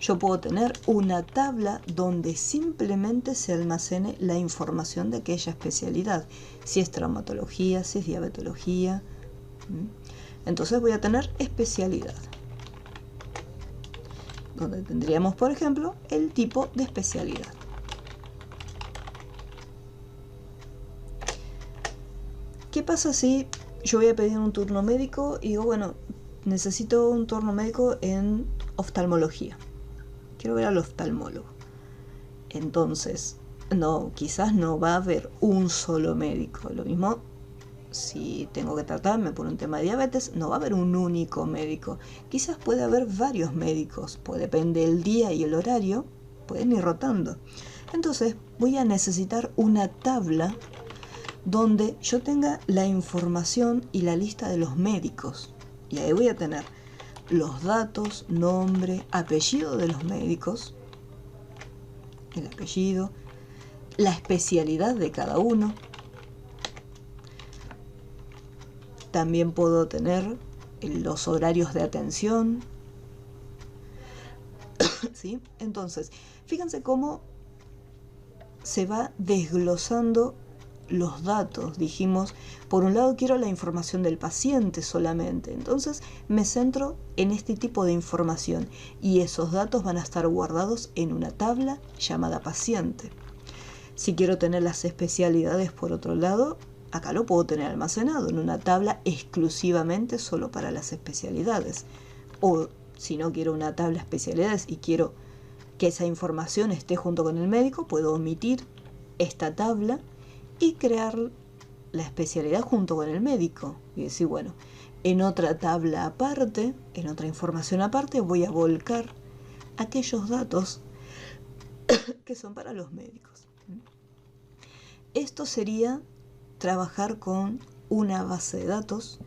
yo puedo tener una tabla donde simplemente se almacene la información de aquella especialidad. Si es traumatología, si es diabetología. Entonces voy a tener especialidad, donde tendríamos, por ejemplo, el tipo de especialidad. ¿Qué pasa si yo voy a pedir un turno médico y digo, bueno, necesito un turno médico en oftalmología? Quiero ver al oftalmólogo. Entonces, quizás no va a haber un solo médico. Lo mismo si tengo que tratarme por un tema de diabetes, no va a haber un único médico. Quizás puede haber varios médicos, depende del día y el horario, pueden ir rotando. Entonces voy a necesitar una tabla donde yo tenga la información y la lista de los médicos. Y ahí voy a tener los datos, nombre, apellido de los médicos, el apellido, la especialidad de cada uno. También puedo tener los horarios de atención. ¿Sí? Entonces, fíjense cómo se va desglosando los datos. Dijimos, por un lado quiero la información del paciente solamente. Entonces me centro en este tipo de información y esos datos van a estar guardados en una tabla llamada paciente. Si quiero tener las especialidades por otro lado, acá lo puedo tener almacenado en una tabla exclusivamente solo para las especialidades. O si no quiero una tabla de especialidades y quiero que esa información esté junto con el médico, puedo omitir esta tabla y crear la especialidad junto con el médico. Y decir, bueno, en otra tabla aparte, en otra información aparte, voy a volcar aquellos datos que son para los médicos. Esto sería trabajar con una base de datos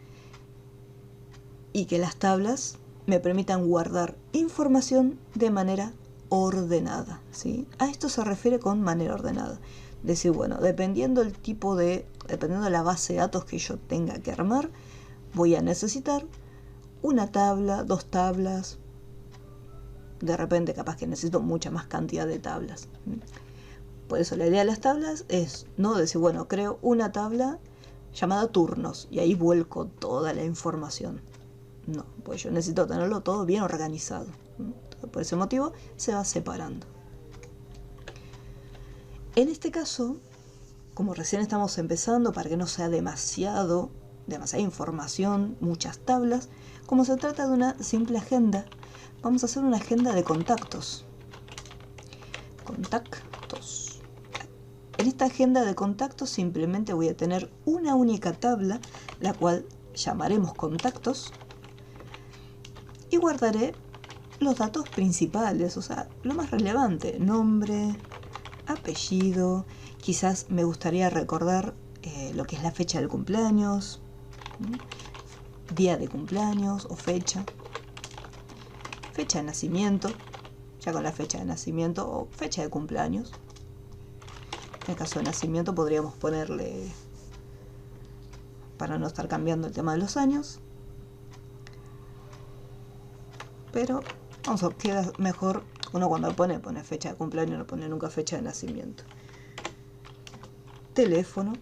y que las tablas me permitan guardar información de manera ordenada, ¿sí? A esto se refiere con manera ordenada. Decir, bueno, dependiendo de la base de datos que yo tenga que armar, voy a necesitar una tabla, 2 tablas, de repente capaz que necesito mucha más cantidad de tablas. Por eso la idea de las tablas es no decir, bueno, creo una tabla llamada turnos y ahí vuelco toda la información. No, pues yo necesito tenerlo todo bien organizado. Entonces, por ese motivo se va separando. En este caso, como recién estamos empezando, para que no sea demasiada información, muchas tablas, como se trata de una simple agenda, vamos a hacer una agenda de contactos. Contactos. En esta agenda de contactos simplemente voy a tener una única tabla, la cual llamaremos contactos, y guardaré los datos principales, o sea, lo más relevante, nombre, apellido, quizás me gustaría recordar lo que es la fecha del cumpleaños, día de cumpleaños o fecha de nacimiento, ya con la fecha de nacimiento o fecha de cumpleaños. En el caso de nacimiento podríamos ponerle, para no estar cambiando el tema de los años, pero queda mejor uno cuando pone fecha de cumpleaños, no pone nunca fecha de nacimiento. Teléfono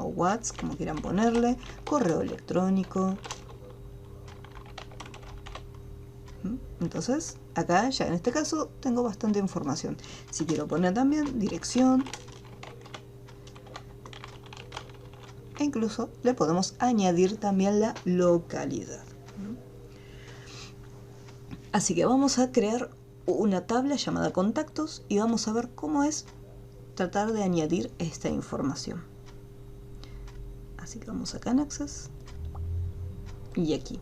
o WhatsApp, como quieran ponerle, correo electrónico. Entonces, acá ya en este caso tengo bastante información. Si quiero poner también dirección, e incluso le podemos añadir también la localidad. Así que vamos a crear una tabla llamada contactos y vamos a ver cómo es tratar de añadir esta información. Así que vamos acá en Access y aquí.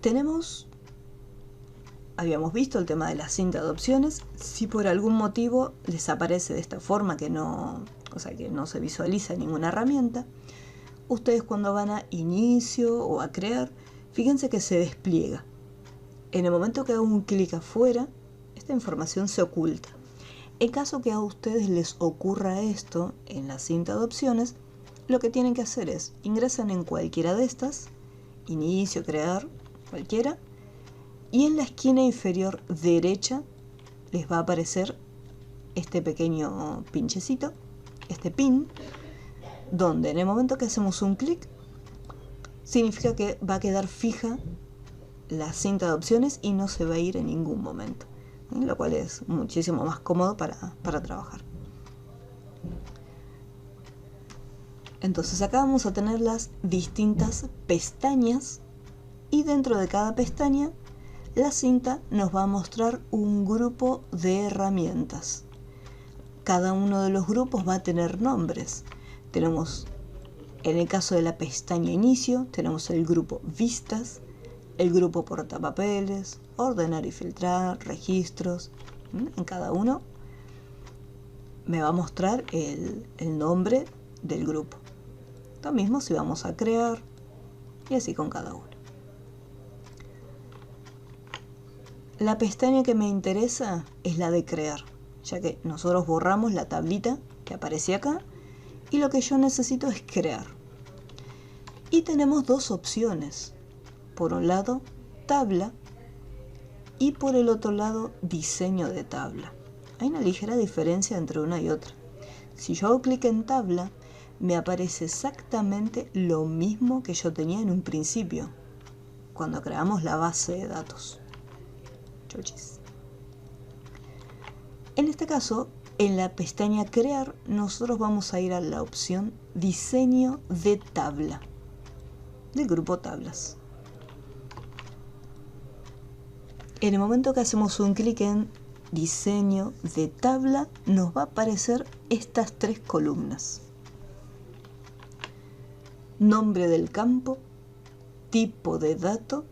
Tenemos habíamos visto el tema de la cinta de opciones. Si por algún motivo les aparece de esta forma que no se visualiza ninguna herramienta, ustedes cuando van a inicio o a crear, fíjense que se despliega. En el momento que hago un clic afuera, esta información se oculta. En caso que a ustedes les ocurra esto en la cinta de opciones, lo que tienen que hacer es ingresan en cualquiera de estas, inicio, crear, cualquiera, y en la esquina inferior derecha les va a aparecer este pequeño pinchecito, este pin, donde en el momento que hacemos un clic, significa que va a quedar fija la cinta de opciones y no se va a ir en ningún momento, lo cual es muchísimo más cómodo para trabajar. Entonces acá vamos a tener las distintas pestañas y dentro de cada pestaña la cinta nos va a mostrar un grupo de herramientas. Cada uno de los grupos va a tener nombres. Tenemos, en el caso de la pestaña inicio, tenemos el grupo vistas, el grupo portapapeles, ordenar y filtrar, registros. En cada uno me va a mostrar el nombre del grupo. Lo mismo si vamos a crear y así con cada uno. La pestaña que me interesa es la de crear, ya que nosotros borramos la tablita que aparece acá y lo que yo necesito es crear. Y tenemos dos opciones. Por un lado, tabla y por el otro lado, diseño de tabla. Hay una ligera diferencia entre una y otra. Si yo hago clic en tabla, me aparece exactamente lo mismo que yo tenía en un principio, cuando creamos la base de datos. Chochis. En este caso, en la pestaña crear, nosotros vamos a ir a la opción diseño de tabla, del grupo tablas. En el momento que hacemos un clic en diseño de tabla, nos va a aparecer estas tres columnas. Nombre del campo, tipo de dato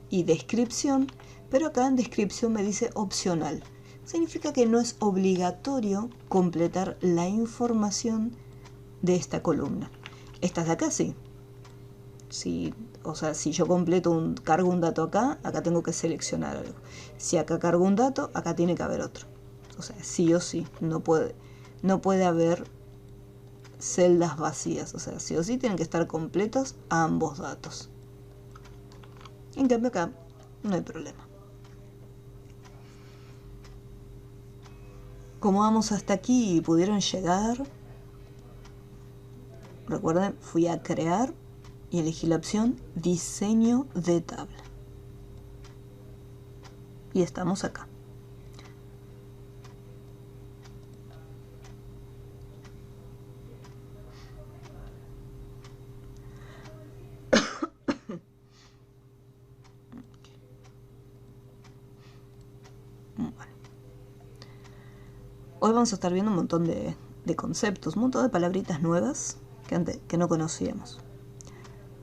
y descripción, pero acá en descripción me dice opcional. Significa que no es obligatorio completar la información de esta columna. Estas de acá sí. Si yo cargo un dato acá tengo que seleccionar algo. Si acá cargo un dato, acá tiene que haber otro. O sea, sí o sí, no puede haber celdas vacías. O sea, sí o sí tienen que estar completos ambos datos. En cambio acá no hay problema. ¿Cómo vamos hasta aquí y pudieron llegar? Recuerden, fui a crear y elegí la opción diseño de tabla. Y estamos acá. Hoy vamos a estar viendo un montón de conceptos, un montón de palabritas nuevas que no conocíamos.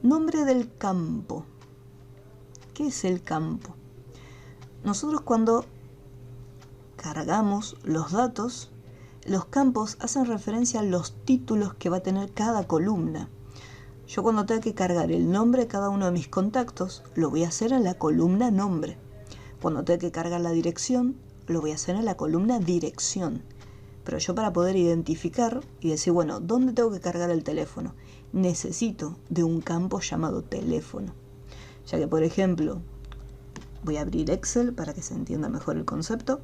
Nombre del campo. ¿Qué es el campo? Nosotros cuando cargamos los datos, los campos hacen referencia a los títulos que va a tener cada columna. Yo cuando tenga que cargar el nombre de cada uno de mis contactos, lo voy a hacer en la columna nombre. Cuando tenga que cargar la dirección, lo voy a hacer en la columna dirección. Pero yo para poder identificar y decir, bueno, ¿dónde tengo que cargar el teléfono? Necesito de un campo llamado teléfono. Ya que, por ejemplo, voy a abrir Excel para que se entienda mejor el concepto.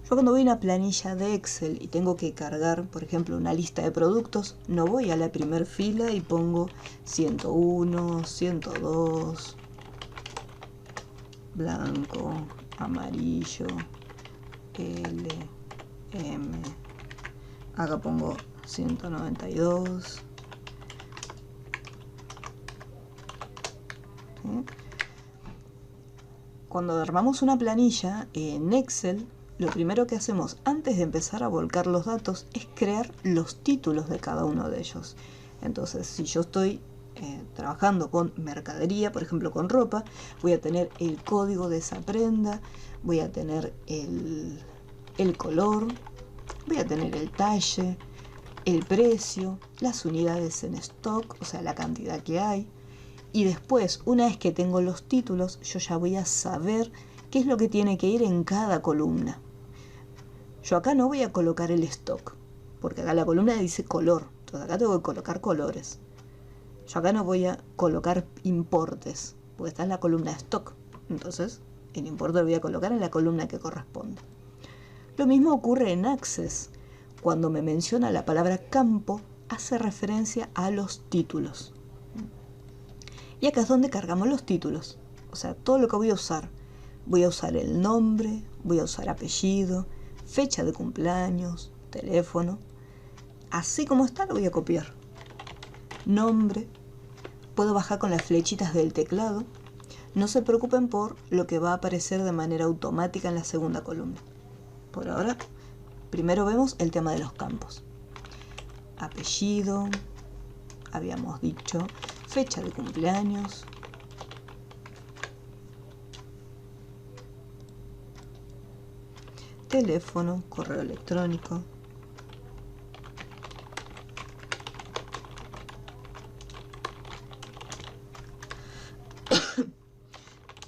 Yo cuando voy a una planilla de Excel y tengo que cargar, por ejemplo, una lista de productos, no voy a la primera fila y pongo 101, 102, blanco, amarillo, L, M. Acá pongo 192. ¿Sí? Cuando armamos una planilla en Excel, lo primero que hacemos antes de empezar a volcar los datos es crear los títulos de cada uno de ellos. Entonces, si yo estoy trabajando con mercadería, por ejemplo con ropa, voy a tener el código de esa prenda, voy a tener el color, voy a tener el talle, el precio, las unidades en stock, o sea, la cantidad que hay. Y después, una vez que tengo los títulos, yo ya voy a saber qué es lo que tiene que ir en cada columna. Yo acá no voy a colocar el stock, porque acá la columna dice color, entonces acá tengo que colocar colores. Yo acá no voy a colocar importes, porque esta es la columna de stock, entonces el importe lo voy a colocar en la columna que corresponde. Lo mismo ocurre en Access. Cuando me menciona la palabra campo, hace referencia a los títulos. Y acá es donde cargamos los títulos. O sea, todo lo que voy a usar. Voy a usar el nombre, voy a usar apellido, fecha de cumpleaños, teléfono. Así como está lo voy a copiar. Nombre. Puedo bajar con las flechitas del teclado. No se preocupen por lo que va a aparecer de manera automática en la segunda columna. Por ahora, primero vemos el tema de los campos. Apellido, habíamos dicho, fecha de cumpleaños, teléfono, correo electrónico,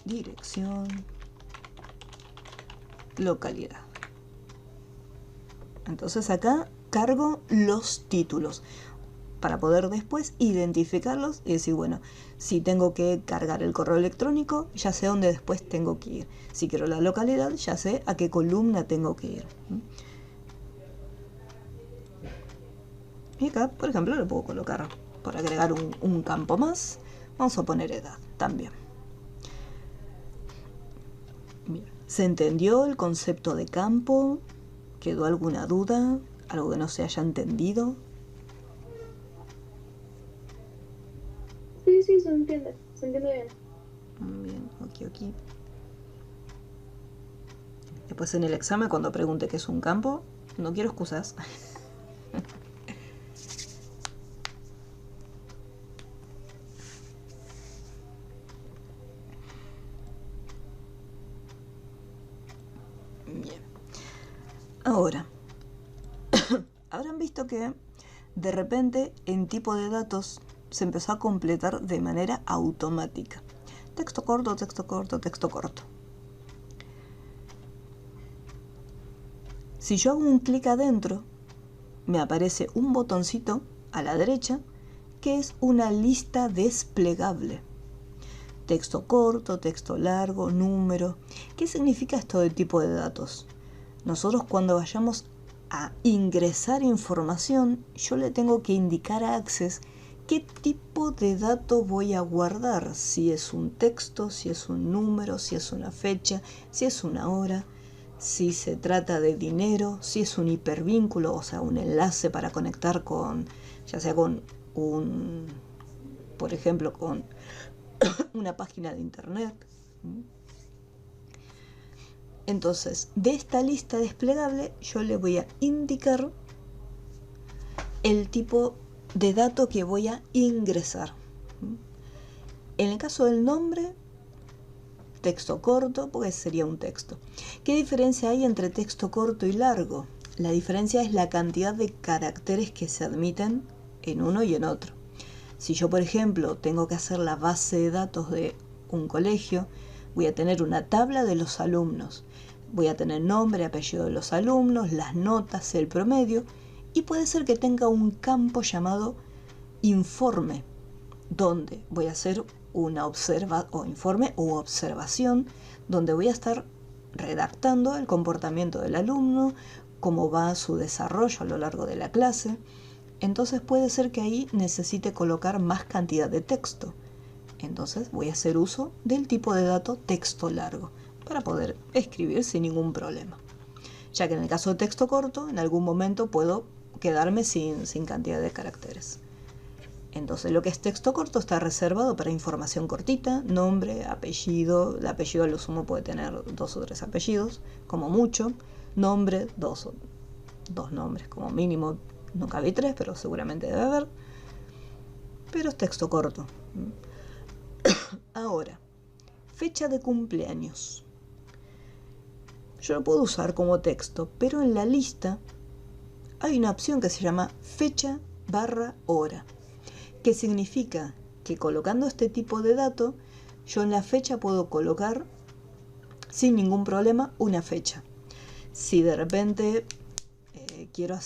dirección, localidad. Entonces acá cargo los títulos para poder después identificarlos y decir, bueno, si tengo que cargar el correo electrónico, ya sé dónde después tengo que ir. Si quiero la localidad, ya sé a qué columna tengo que ir. Y acá, por ejemplo, le puedo colocar, por agregar un campo más, vamos a poner edad también. Bien. ¿Se entendió el concepto de campo? ¿Quedó alguna duda? ¿Algo que no se haya entendido? Sí, se entiende bien. Bien, ok. Después en el examen, cuando pregunte qué es un campo, no quiero excusas. Bien. Ahora, habrán visto que de repente en tipo de datos se empezó a completar de manera automática. Texto corto, texto corto, texto corto. Si yo hago un clic adentro, me aparece un botoncito a la derecha que es una lista desplegable. Texto corto, texto largo, número. ¿Qué significa esto de tipo de datos? Nosotros cuando vayamos a ingresar información, yo le tengo que indicar a Access qué tipo de dato voy a guardar. Si es un texto, si es un número, si es una fecha, si es una hora, si se trata de dinero, si es un hipervínculo, o sea, un enlace para conectar con, ya sea con por ejemplo, con una página de internet. Entonces, de esta lista desplegable, yo le voy a indicar el tipo de dato que voy a ingresar. En el caso del nombre, texto corto, porque sería un texto. ¿Qué diferencia hay entre texto corto y largo? La diferencia es la cantidad de caracteres que se admiten en uno y en otro. Si yo, por ejemplo, tengo que hacer la base de datos de un colegio, voy a tener una tabla de los alumnos. Voy a tener nombre, apellido de los alumnos, las notas, el promedio, y puede ser que tenga un campo llamado informe, donde voy a hacer una informe o observación, donde voy a estar redactando el comportamiento del alumno, cómo va su desarrollo a lo largo de la clase. Entonces puede ser que ahí necesite colocar más cantidad de texto. Entonces voy a hacer uso del tipo de dato texto largo para poder escribir sin ningún problema. Ya que en el caso de texto corto, en algún momento puedo quedarme sin cantidad de caracteres. Entonces lo que es texto corto está reservado para información cortita, nombre, apellido. El apellido a lo sumo puede tener 2 o 3 apellidos, como mucho. Nombre, dos nombres como mínimo. Nunca vi 3, pero seguramente debe haber. pero es texto corto. Ahora, fecha de cumpleaños. Yo lo puedo usar como texto, pero en la lista hay una opción que se llama fecha/hora, que significa que colocando este tipo de dato, yo en la fecha puedo colocar sin ningún problema una fecha. Si de repente quiero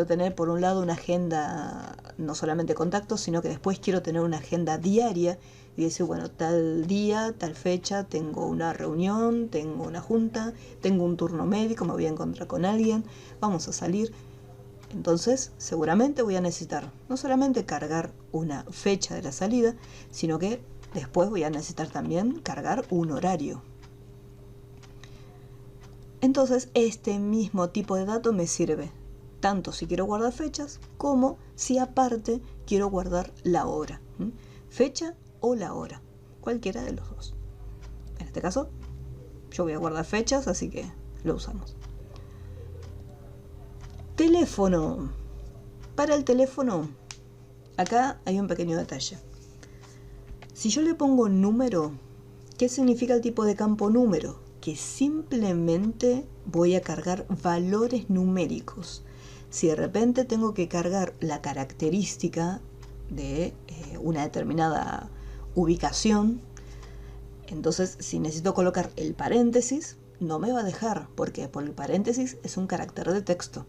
tener por un lado una agenda, no solamente contactos, sino que después quiero tener una agenda diaria y decir, bueno, tal día, tal fecha, tengo una reunión, tengo una junta, tengo un turno médico, me voy a encontrar con alguien, vamos a salir. Entonces, seguramente voy a necesitar no solamente cargar una fecha de la salida, sino que después voy a necesitar también cargar un horario. Entonces, este mismo tipo de dato me sirve tanto si quiero guardar fechas como si aparte quiero guardar la hora. Fecha o la hora, cualquiera de los dos. En este caso, yo voy a guardar fechas, así que lo usamos. Teléfono. Para el teléfono, acá hay un pequeño detalle. Si yo le pongo número, ¿qué significa el tipo de campo número? Que simplemente voy a cargar valores numéricos. Si de repente tengo que cargar la característica de una determinada ubicación, entonces si necesito colocar el paréntesis, no me va a dejar. ¿Por qué? Porque el paréntesis es un carácter de texto.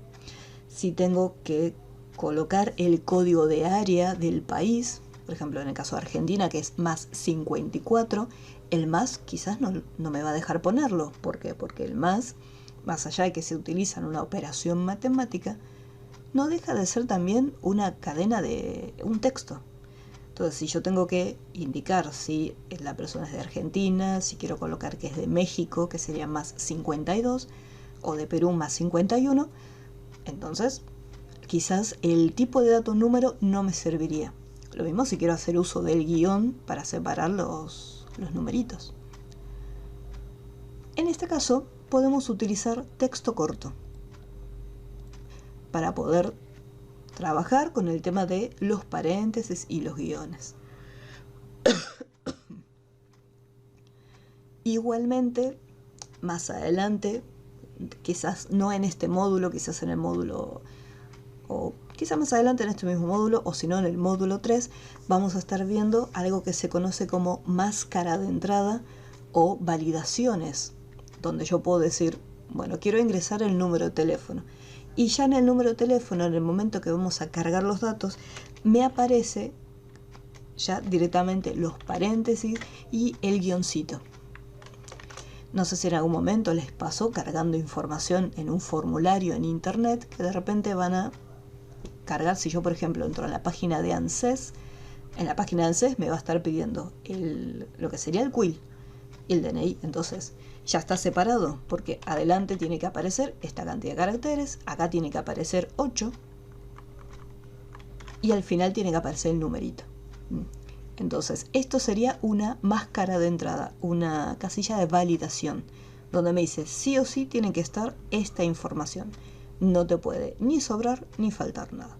Si tengo que colocar el código de área del país, por ejemplo en el caso de Argentina, que es más 54, el más quizás no me va a dejar ponerlo. ¿Por qué? Porque el más allá de que se utiliza en una operación matemática, no deja de ser también una cadena de un texto. Entonces, si yo tengo que indicar si la persona es de Argentina, si quiero colocar que es de México, que sería más 52, o de Perú más 51, entonces quizás el tipo de dato número no me serviría. Lo mismo si quiero hacer uso del guión para separar los numeritos. En este caso podemos utilizar texto corto para poder trabajar con el tema de los paréntesis y los guiones. Igualmente, más adelante, quizás no en este módulo, quizás en el módulo, o quizás más adelante en este mismo módulo, o si no en el módulo 3, vamos a estar viendo algo que se conoce como máscara de entrada o validaciones, donde yo puedo decir, bueno, quiero ingresar el número de teléfono. Y ya en el número de teléfono, en el momento que vamos a cargar los datos, me aparece ya directamente los paréntesis y el guioncito. No sé si en algún momento les pasó cargando información en un formulario en internet, que de repente van a cargar, si yo por ejemplo entro a la página de ANSES, en la página de ANSES me va a estar pidiendo lo que sería el CUIL y el DNI. Entonces ya está separado, porque adelante tiene que aparecer esta cantidad de caracteres, acá tiene que aparecer 8 y al final tiene que aparecer el numerito. Entonces esto sería una máscara de entrada, una casilla de validación, donde me dice sí o sí tiene que estar esta información, no te puede ni sobrar ni faltar nada.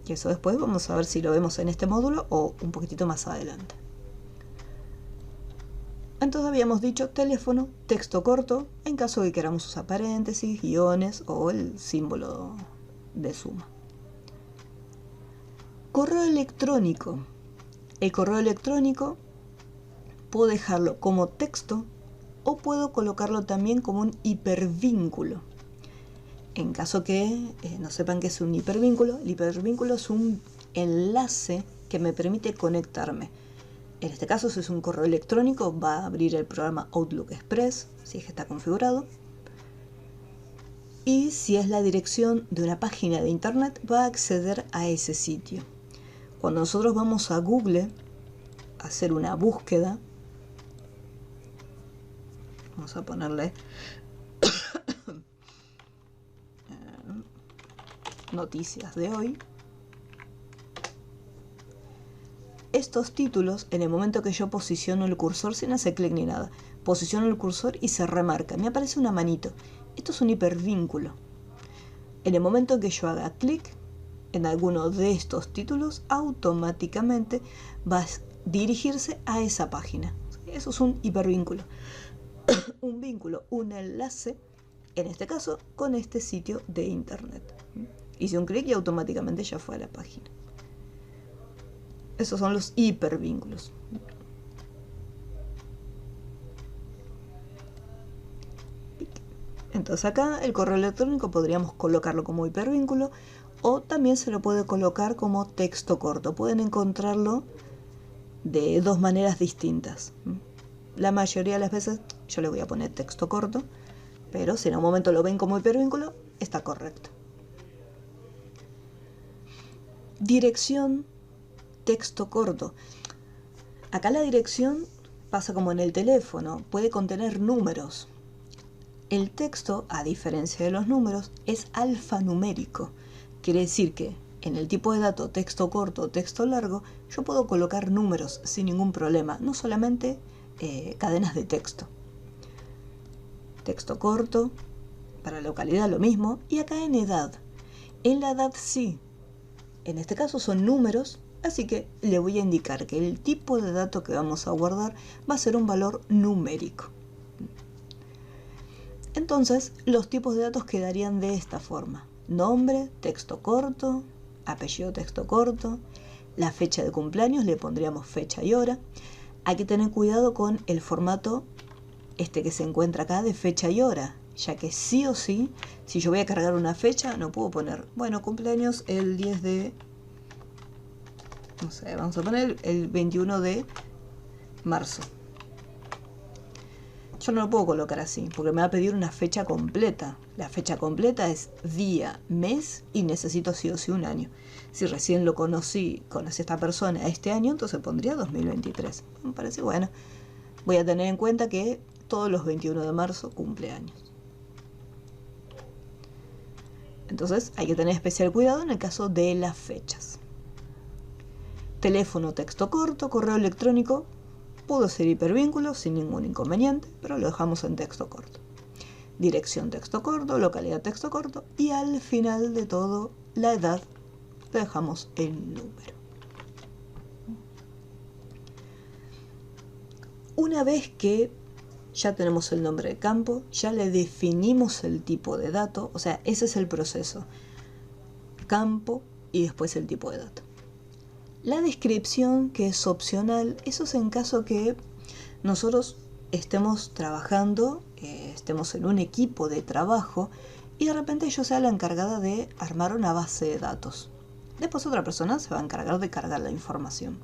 Y eso después vamos a ver si lo vemos en este módulo o un poquitito más adelante. Entonces habíamos dicho teléfono, texto corto, en caso de que queramos usar paréntesis, guiones o el símbolo de suma. Correo electrónico. El correo electrónico puedo dejarlo como texto o puedo colocarlo también como un hipervínculo. En caso que no sepan qué es un hipervínculo, el hipervínculo es un enlace que me permite conectarme. En este caso, si es un correo electrónico, va a abrir el programa Outlook Express, si es que está configurado. Y si es la dirección de una página de internet, va a acceder a ese sitio. Cuando nosotros vamos a Google a hacer una búsqueda, vamos a ponerle noticias de hoy. Estos títulos, en el momento que yo posiciono el cursor, sin hacer clic ni nada, posiciono el cursor y se remarca, me aparece una manito. Esto es un hipervínculo. En el momento en que yo haga clic en alguno de estos títulos, automáticamente va a dirigirse a esa página. Eso es un hipervínculo. Un vínculo, un enlace, en este caso, con este sitio de internet. Hice un clic y automáticamente ya fue a la página. Esos son los hipervínculos. Entonces acá el correo electrónico podríamos colocarlo como hipervínculo o también se lo puede colocar como texto corto. Pueden encontrarlo de dos maneras distintas. La mayoría de las veces yo le voy a poner texto corto, pero si en un momento lo ven como hipervínculo, está correcto. Dirección, texto corto. Acá la dirección pasa como en el teléfono, puede contener números. El texto, a diferencia de los números, es alfanumérico. Quiere decir que en el tipo de dato texto corto o texto largo, yo puedo colocar números sin ningún problema, no solamente cadenas de texto. Texto corto, para localidad lo mismo, y acá en edad. En la edad sí, en este caso son números, así que le voy a indicar que el tipo de dato que vamos a guardar va a ser un valor numérico. Entonces, los tipos de datos quedarían de esta forma. Nombre, texto corto, apellido, texto corto, la fecha de cumpleaños, le pondríamos fecha y hora. Hay que tener cuidado con el formato que se encuentra acá de fecha y hora, ya que sí o sí, si yo voy a cargar una fecha, no puedo poner, bueno, cumpleaños el 10 de, no sé, vamos a poner el 21 de marzo. Yo no lo puedo colocar así, porque me va a pedir una fecha completa. La fecha completa es día, mes y necesito sí o sí un año. Si recién lo conocí a esta persona este año, entonces pondría 2023. Me parece bueno. Voy a tener en cuenta que todos los 21 de marzo cumple años. Entonces hay que tener especial cuidado en el caso de las fechas. Teléfono, texto corto, correo electrónico. Pudo ser hipervínculo sin ningún inconveniente, pero lo dejamos en texto corto. Dirección, texto corto, localidad, texto corto, y al final de todo, la edad, le dejamos el número. Una vez que ya tenemos el nombre de campo, ya le definimos el tipo de dato, o sea, ese es el proceso. Campo y después el tipo de dato. La descripción, que es opcional, eso es en caso que nosotros estemos trabajando, estemos en un equipo de trabajo y de repente yo sea la encargada de armar una base de datos. Después otra persona se va a encargar de cargar la información.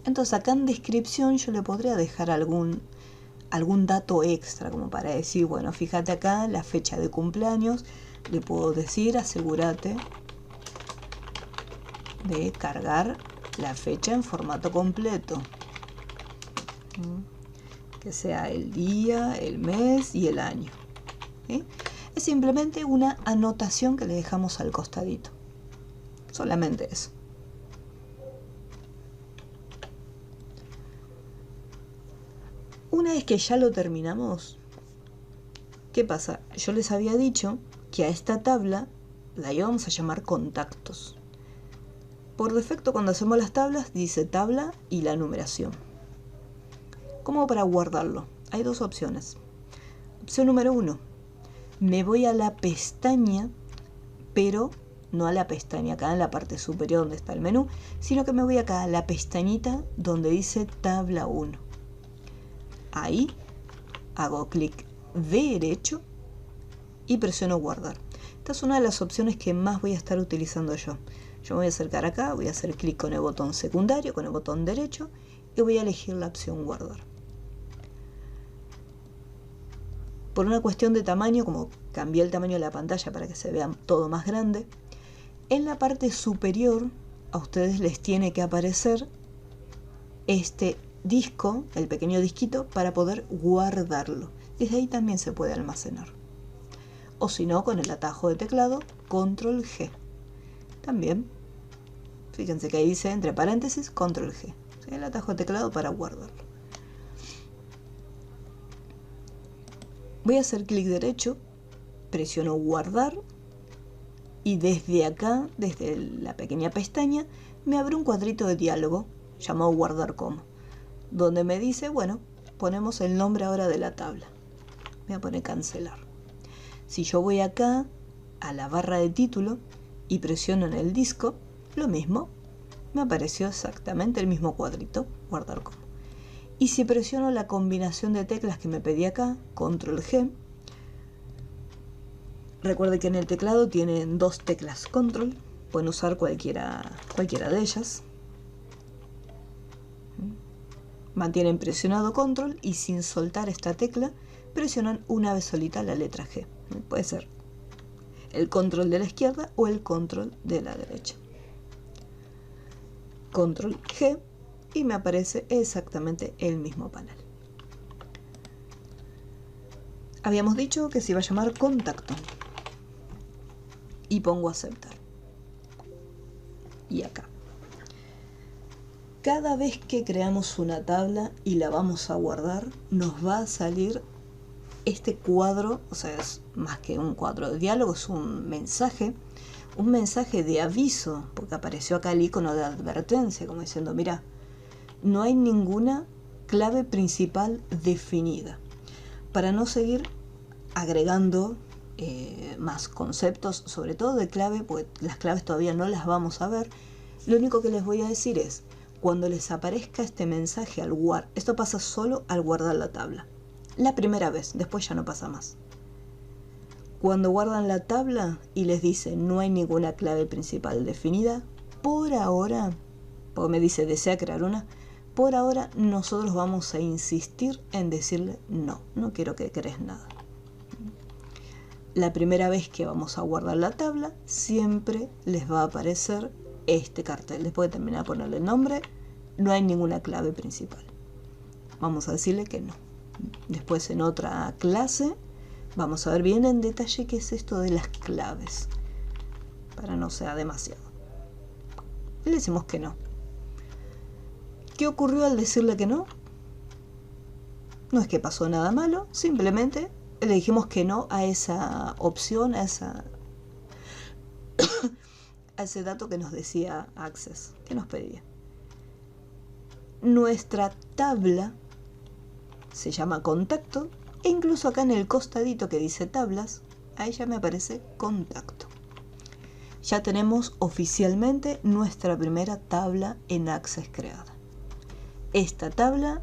Entonces acá en descripción yo le podría dejar algún dato extra, como para decir, bueno, fíjate acá la fecha de cumpleaños, le puedo decir, asegúrate de cargar la fecha en formato completo, que sea el día, el mes y el año. ¿Sí? Es simplemente una anotación que le dejamos al costadito, solamente eso. Una vez que ya lo terminamos, ¿qué pasa? Yo les había dicho que a esta tabla la íbamos a llamar contactos. Por defecto, cuando hacemos las tablas, dice tabla y la numeración. ¿Cómo para guardarlo? Hay dos opciones. Opción número 1. Me voy a la pestaña, pero no a la pestaña acá en la parte superior donde está el menú, sino que me voy acá a la pestañita donde dice tabla 1. Ahí hago clic derecho y presiono guardar. Esta es una de las opciones que más voy a estar utilizando yo. Yo me voy a acercar acá, voy a hacer clic con el botón secundario, con el botón derecho, y voy a elegir la opción guardar. Por una cuestión de tamaño, como cambié el tamaño de la pantalla para que se vea todo más grande, en la parte superior a ustedes les tiene que aparecer este disco, el pequeño disquito, para poder guardarlo. Desde ahí también se puede almacenar. O si no, con el atajo de teclado, Control G. También, fíjense que ahí dice entre paréntesis Control G, el atajo de teclado para guardarlo. Voy a hacer clic derecho, presiono guardar Y desde acá, desde la pequeña pestaña, me abre un cuadrito de diálogo llamado guardar como, donde me dice, bueno, ponemos el nombre ahora de la tabla. Voy a poner cancelar. Si yo voy acá a la barra de título y presiono en el disco, lo mismo, me apareció exactamente el mismo cuadrito, guardar como. Y si presiono la combinación de teclas que me pedí acá, control G, recuerde que en el teclado tienen dos teclas control, pueden usar cualquiera de ellas. Mantienen presionado control y sin soltar esta tecla presionan una vez solita la letra G. Puede ser el control de la izquierda o el control de la derecha. Control G y me aparece exactamente el mismo panel. Habíamos dicho que se iba a llamar contacto. Y pongo aceptar. Y acá. Cada vez que creamos una tabla y la vamos a guardar, nos va a salir este cuadro, o sea, es más que un cuadro de diálogo, es un mensaje de aviso, porque apareció acá el icono de advertencia, como diciendo, mira, no hay ninguna clave principal definida. Para no seguir agregando más conceptos, sobre todo de clave, porque las claves todavía no las vamos a ver, lo único que les voy a decir es, cuando les aparezca este mensaje al guardar, esto pasa solo al guardar la tabla, la primera vez, después ya no pasa más. Cuando guardan la tabla y les dice no hay ninguna clave principal definida, por ahora, porque me dice desea crear una, por ahora nosotros vamos a insistir en decirle no quiero que crees nada. La primera vez que vamos a guardar la tabla, siempre les va a aparecer este cartel. Después de terminar de ponerle el nombre, no hay ninguna clave principal. Vamos a decirle que no. Después en otra clase vamos a ver bien en detalle qué es esto de las claves, para no sea demasiado. Le decimos que no. ¿Qué ocurrió al decirle que no? No es que pasó nada malo, simplemente le dijimos que no a esa opción, a ese dato que nos decía Access, que nos pedía. Nuestra tabla se llama contacto e incluso acá en el costadito que dice tablas, ahí ya me aparece contacto. Ya tenemos oficialmente nuestra primera tabla en Access creada. Esta tabla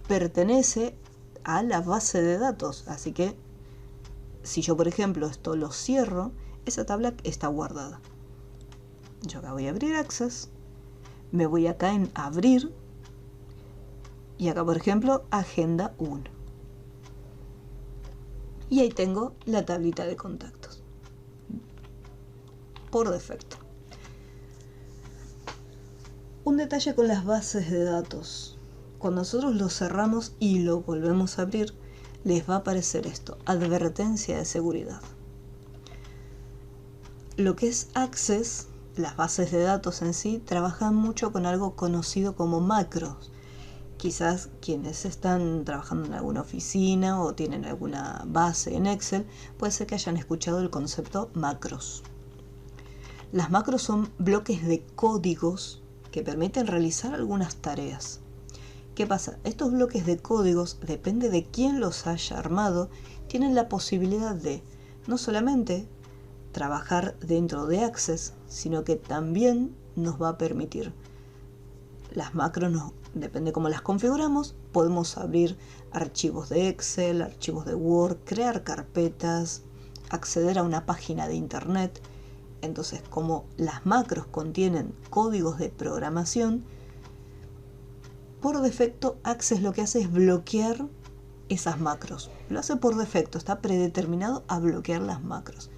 pertenece a la base de datos, así que si yo por ejemplo esto lo cierro, esa tabla está guardada. Yo acá voy a abrir Access, me voy acá en abrir y acá por ejemplo agenda 1 y ahí tengo la tablita de contactos por defecto. Un detalle con las bases de datos: cuando nosotros lo cerramos y lo volvemos a abrir, les va a aparecer esto, advertencia de seguridad. Lo que es Access, las bases de datos en sí, trabajan mucho con algo conocido como macros. Quizás quienes están trabajando en alguna oficina o tienen alguna base en Excel, puede ser que hayan escuchado el concepto macros. Las macros son bloques de códigos que permiten realizar algunas tareas. ¿Qué pasa? Estos bloques de códigos, depende de quién los haya armado, tienen la posibilidad de no solamente trabajar dentro de Access, sino que también nos va a permitir. Las macros, depende cómo las configuramos, podemos abrir archivos de Excel, archivos de Word, crear carpetas, acceder a una página de internet. Entonces, como las macros contienen códigos de programación, por defecto Access lo que hace es bloquear esas macros. Lo hace por defecto, está predeterminado a bloquear las macros.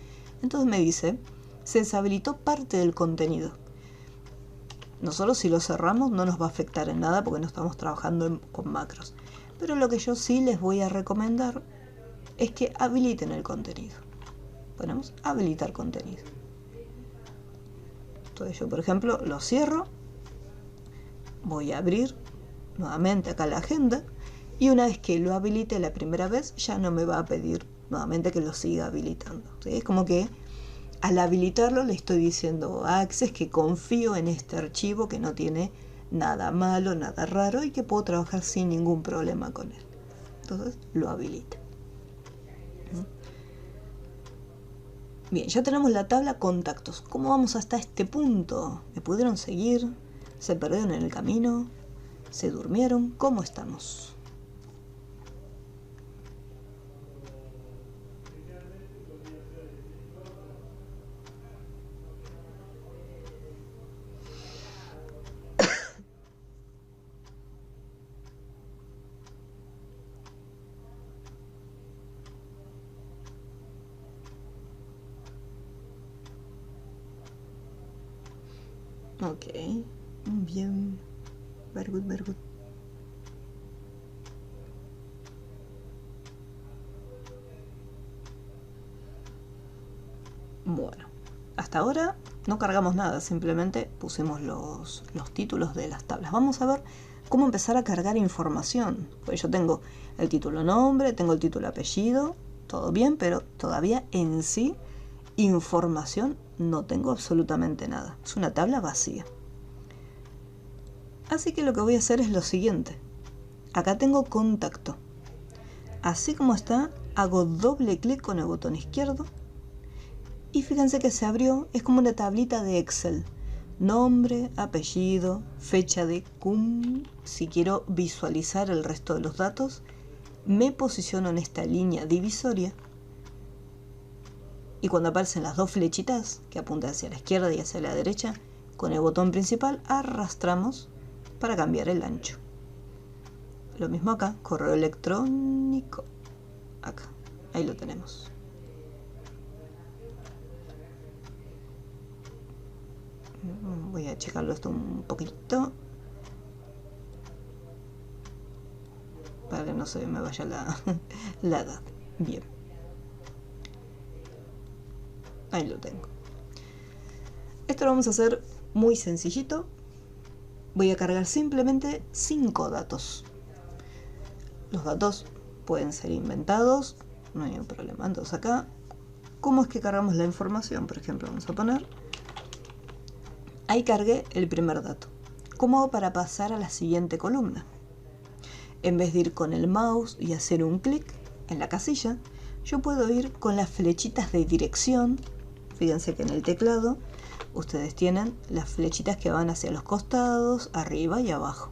Entonces me dice, se deshabilitó parte del contenido. Nosotros si lo cerramos no nos va a afectar en nada porque no estamos trabajando con macros. Pero lo que yo sí les voy a recomendar es que habiliten el contenido. Ponemos habilitar contenido. Entonces yo por ejemplo lo cierro, voy a abrir nuevamente acá la agenda y una vez que lo habilite la primera vez ya no me va a pedir nuevamente que lo siga habilitando. ¿Sí? Es como que Al habilitarlo le estoy diciendo a Access que confío en este archivo, que no tiene nada malo, nada raro y que puedo trabajar sin ningún problema con él. Entonces lo habilita. Bien, ya tenemos la tabla contactos. ¿Cómo vamos hasta este punto? ¿Me pudieron seguir? ¿Se perdieron en el camino? ¿Se durmieron? ¿Cómo estamos? Ok, bien. Very good, very good. Bueno, hasta ahora no cargamos nada, simplemente pusimos los títulos de las tablas. Vamos a ver cómo empezar a cargar información. Pues yo tengo el título nombre, tengo el título apellido, todo bien, pero todavía en sí información no tengo absolutamente nada. Es una tabla vacía. Así que lo que voy a hacer es lo siguiente. Acá tengo contacto. Así como está, hago doble clic con el botón izquierdo y fíjense que se abrió, es como una tablita de Excel. Nombre, apellido, fecha de cum. Si quiero visualizar el resto de los datos, me posiciono en esta línea divisoria y cuando aparecen las dos flechitas que apuntan hacia la izquierda y hacia la derecha, con el botón principal arrastramos para cambiar el ancho. Lo mismo acá, correo electrónico, acá, ahí lo tenemos. Voy a checarlo esto un poquito para que no se me vaya la edad. Bien, ahí lo tengo. Esto lo vamos a hacer muy sencillito. Voy a cargar simplemente 5 datos. Los datos pueden ser inventados, no hay ningún problema. Entonces acá, ¿cómo es que cargamos la información? Por ejemplo, vamos a poner, ahí cargué el primer dato. ¿Cómo hago para pasar a la siguiente columna? En vez de ir con el mouse y hacer un clic en la casilla, yo puedo ir con las flechitas de dirección. Fíjense que en el teclado ustedes tienen las flechitas que van hacia los costados, arriba y abajo.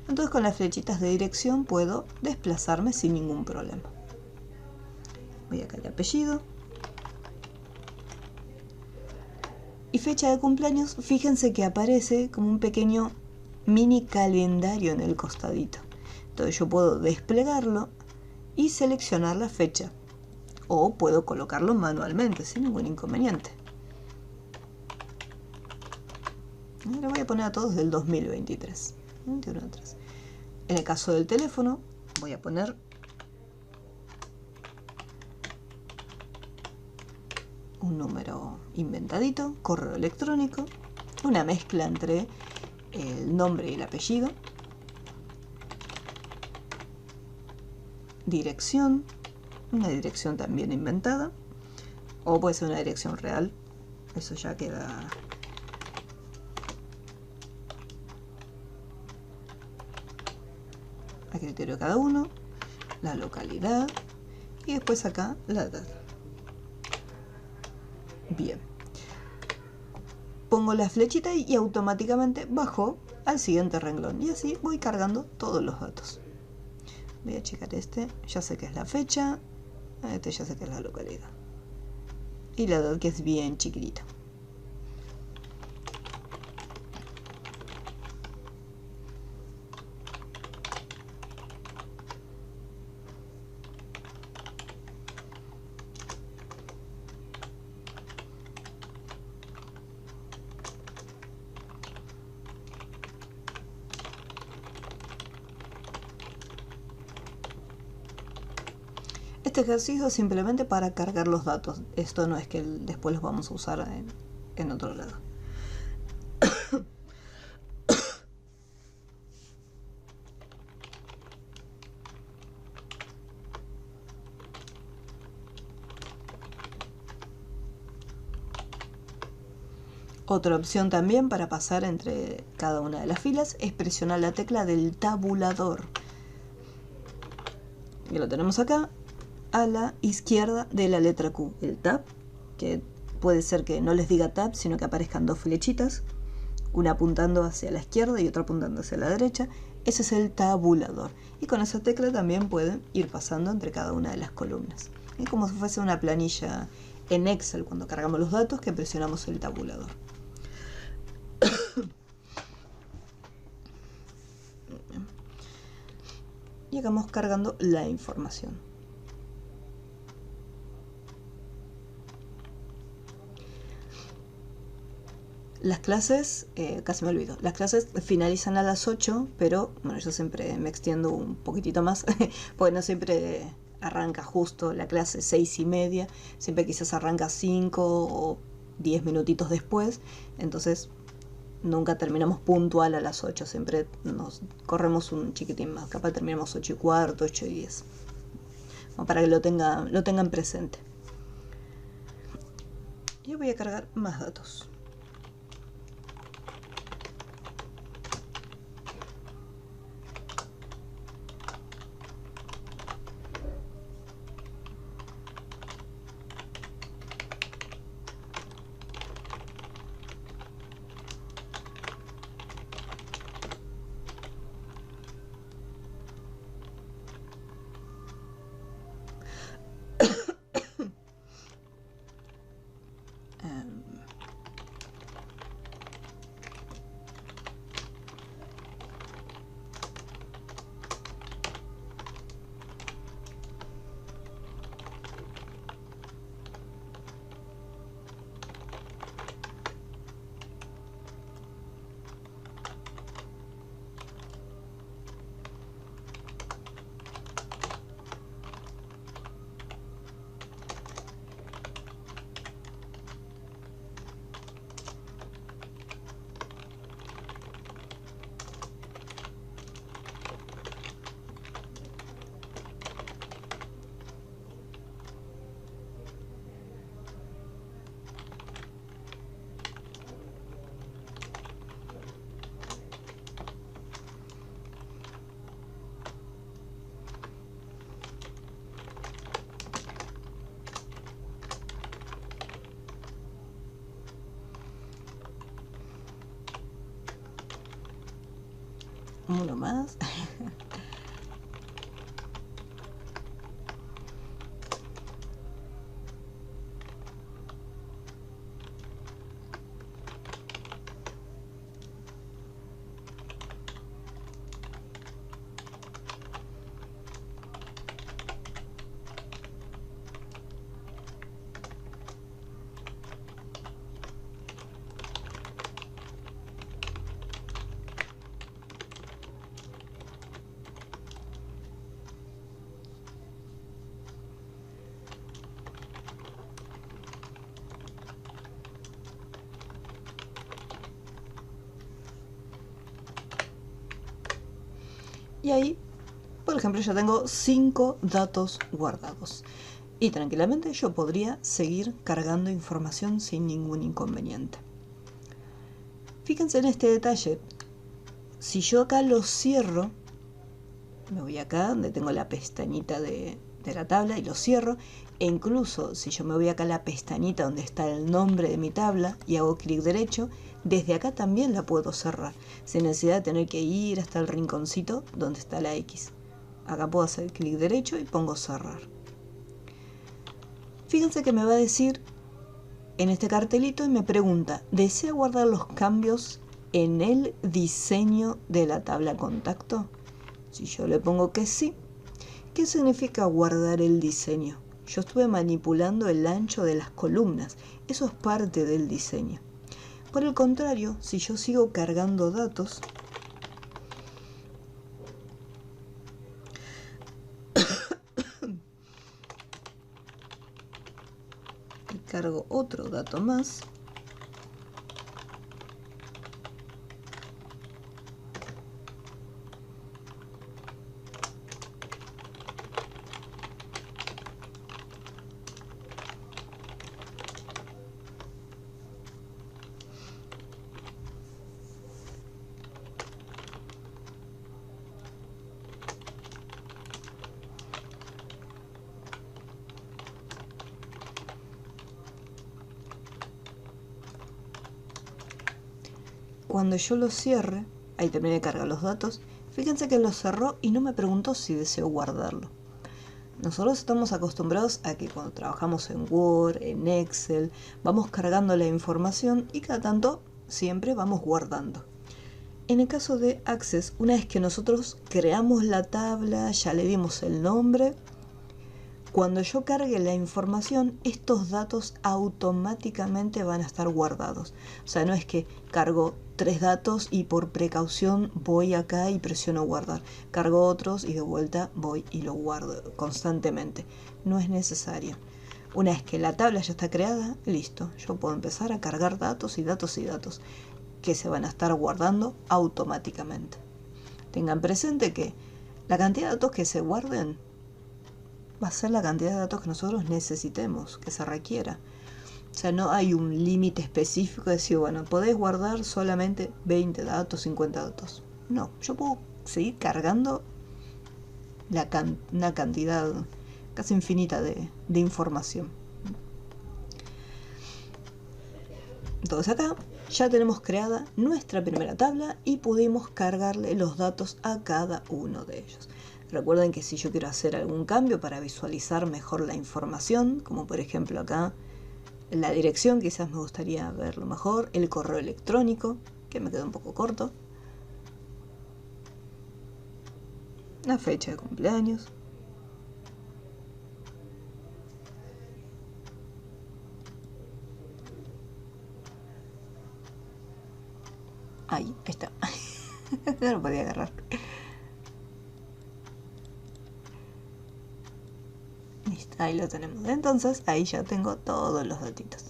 Entonces con las flechitas de dirección puedo desplazarme sin ningún problema. Voy acá al apellido. Y fecha de cumpleaños, fíjense que aparece como un pequeño mini calendario en el costadito. Entonces yo puedo desplegarlo y seleccionar la fecha. O puedo colocarlo manualmente sin ningún inconveniente. Le voy a poner a todos del 2023. 21-3. En el caso del teléfono, voy a poner un número inventadito, correo electrónico, una mezcla entre el nombre y el apellido, dirección, una dirección también inventada, o puede ser una dirección real, eso ya queda a criterio de cada uno, la localidad y después acá la edad. Bien, pongo la flechita y automáticamente bajo al siguiente renglón y así voy cargando todos los datos. Voy a checar este, ya sé que es la fecha, este ya sé que es la localidad y la edad, que es bien chiquitita. Este ejercicio es simplemente para cargar los datos. Esto no es que después los vamos a usar en otro lado. Otra opción también para pasar entre cada una de las filas es presionar la tecla del tabulador. Y lo tenemos acá, a la izquierda de la letra Q. El tab, que puede ser que no les diga tab, sino que aparezcan dos flechitas, una apuntando hacia la izquierda y otra apuntando hacia la derecha. Ese es el tabulador. Y con esa tecla también pueden ir pasando entre cada una de las columnas. Es como si fuese una planilla en Excel cuando cargamos los datos que presionamos el tabulador. Y acá vamos cargando la información. Las clases, casi me olvido, las clases finalizan a las 8, pero bueno, yo siempre me extiendo un poquitito más, porque no siempre arranca justo la clase 6:30, siempre quizás arranca 5 o 10 minutitos después, entonces nunca terminamos puntual a las 8, siempre nos corremos un chiquitín más, capaz terminamos 8:15, 8:10, para que lo tengan presente. Y voy a cargar más datos. Uno más. Y ahí, por ejemplo, ya tengo 5 datos guardados. Y tranquilamente yo podría seguir cargando información sin ningún inconveniente. Fíjense en este detalle. Si yo acá lo cierro, me voy acá donde tengo la pestañita de la tabla y lo cierro. E incluso si yo me voy acá a la pestañita donde está el nombre de mi tabla y hago clic derecho, desde acá también la puedo cerrar, sin necesidad de tener que ir hasta el rinconcito donde está la X. Acá puedo hacer clic derecho y pongo cerrar. Fíjense que me va a decir en este cartelito y me pregunta, ¿desea guardar los cambios en el diseño de la tabla contacto? Si yo le pongo que sí, ¿qué significa guardar el diseño? Yo estuve manipulando el ancho de las columnas, eso es parte del diseño. Por el contrario, si yo sigo cargando datos, y cargo otro dato más, cuando yo lo cierre, ahí terminé de cargar los datos, fíjense que lo cerró y no me preguntó si deseo guardarlo. Nosotros estamos acostumbrados a que cuando trabajamos en Word, en Excel, vamos cargando la información y cada tanto siempre vamos guardando. En el caso de Access, una vez que nosotros creamos la tabla, ya le dimos el nombre, cuando yo cargue la información, estos datos automáticamente van a estar guardados. O sea, no es que cargo 3 datos y por precaución voy acá y presiono guardar. Cargo otros y de vuelta voy y lo guardo constantemente. No es necesario. Una vez que la tabla ya está creada, listo. Yo puedo empezar a cargar datos y datos y datos que se van a estar guardando automáticamente. Tengan presente que la cantidad de datos que se guarden va a ser la cantidad de datos que nosotros necesitemos, que se requiera. O sea, no hay un límite específico de decir, bueno, podés guardar solamente 20 datos, 50 datos. No, yo puedo seguir cargando una cantidad casi infinita de información. Entonces acá ya tenemos creada nuestra primera tabla y pudimos cargarle los datos a cada uno de ellos. Recuerden que si yo quiero hacer algún cambio para visualizar mejor la información, como por ejemplo acá la dirección, quizás me gustaría verlo mejor, el correo electrónico, que me quedó un poco corto, la fecha de cumpleaños, ahí está, no lo podía agarrar. Listo, ahí lo tenemos. Entonces ahí ya tengo todos los datitos.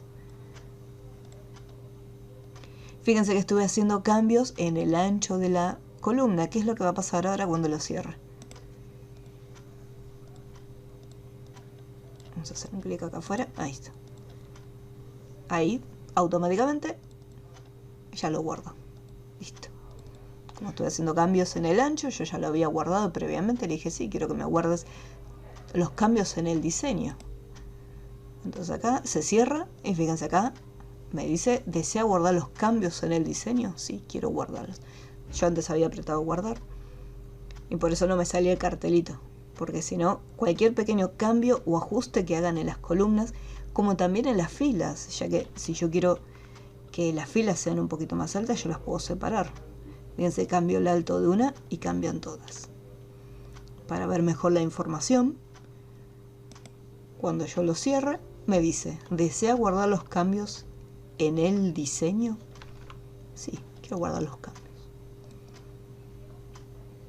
Fíjense que estuve haciendo cambios en el ancho de la columna. ¿Qué es lo que va a pasar ahora cuando lo cierre? Vamos a hacer un clic acá afuera. Ahí está. Ahí automáticamente ya lo guardo. Listo. Como estuve haciendo cambios en el ancho, yo ya lo había guardado previamente. Le dije, sí, quiero que me guardes los cambios en el diseño. Entonces acá se cierra y fíjense acá me dice, ¿desea guardar los cambios en el diseño? Sí, quiero guardarlos. Yo antes había apretado guardar y por eso no me salía el cartelito, porque si no, cualquier pequeño cambio o ajuste que hagan en las columnas, como también en las filas, ya que si yo quiero que las filas sean un poquito más altas, yo las puedo separar. Fíjense, cambio el alto de una y cambian todas. Para ver mejor la información, cuando yo lo cierre, me dice, ¿desea guardar los cambios en el diseño? Sí, quiero guardar los cambios.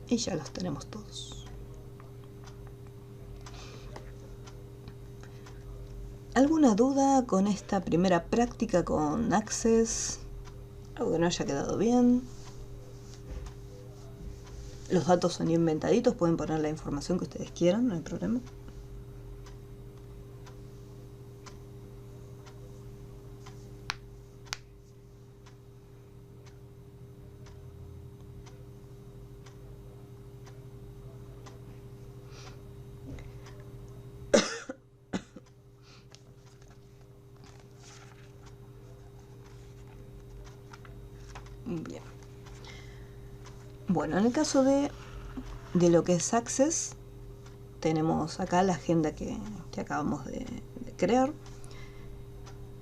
Y ya los tenemos todos. ¿Alguna duda con esta primera práctica con Access? ¿Algo que no haya quedado bien? Los datos son inventaditos, pueden poner la información que ustedes quieran, no hay problema. Bien. Bueno, en el caso de lo que es Access, tenemos acá la agenda que acabamos de crear.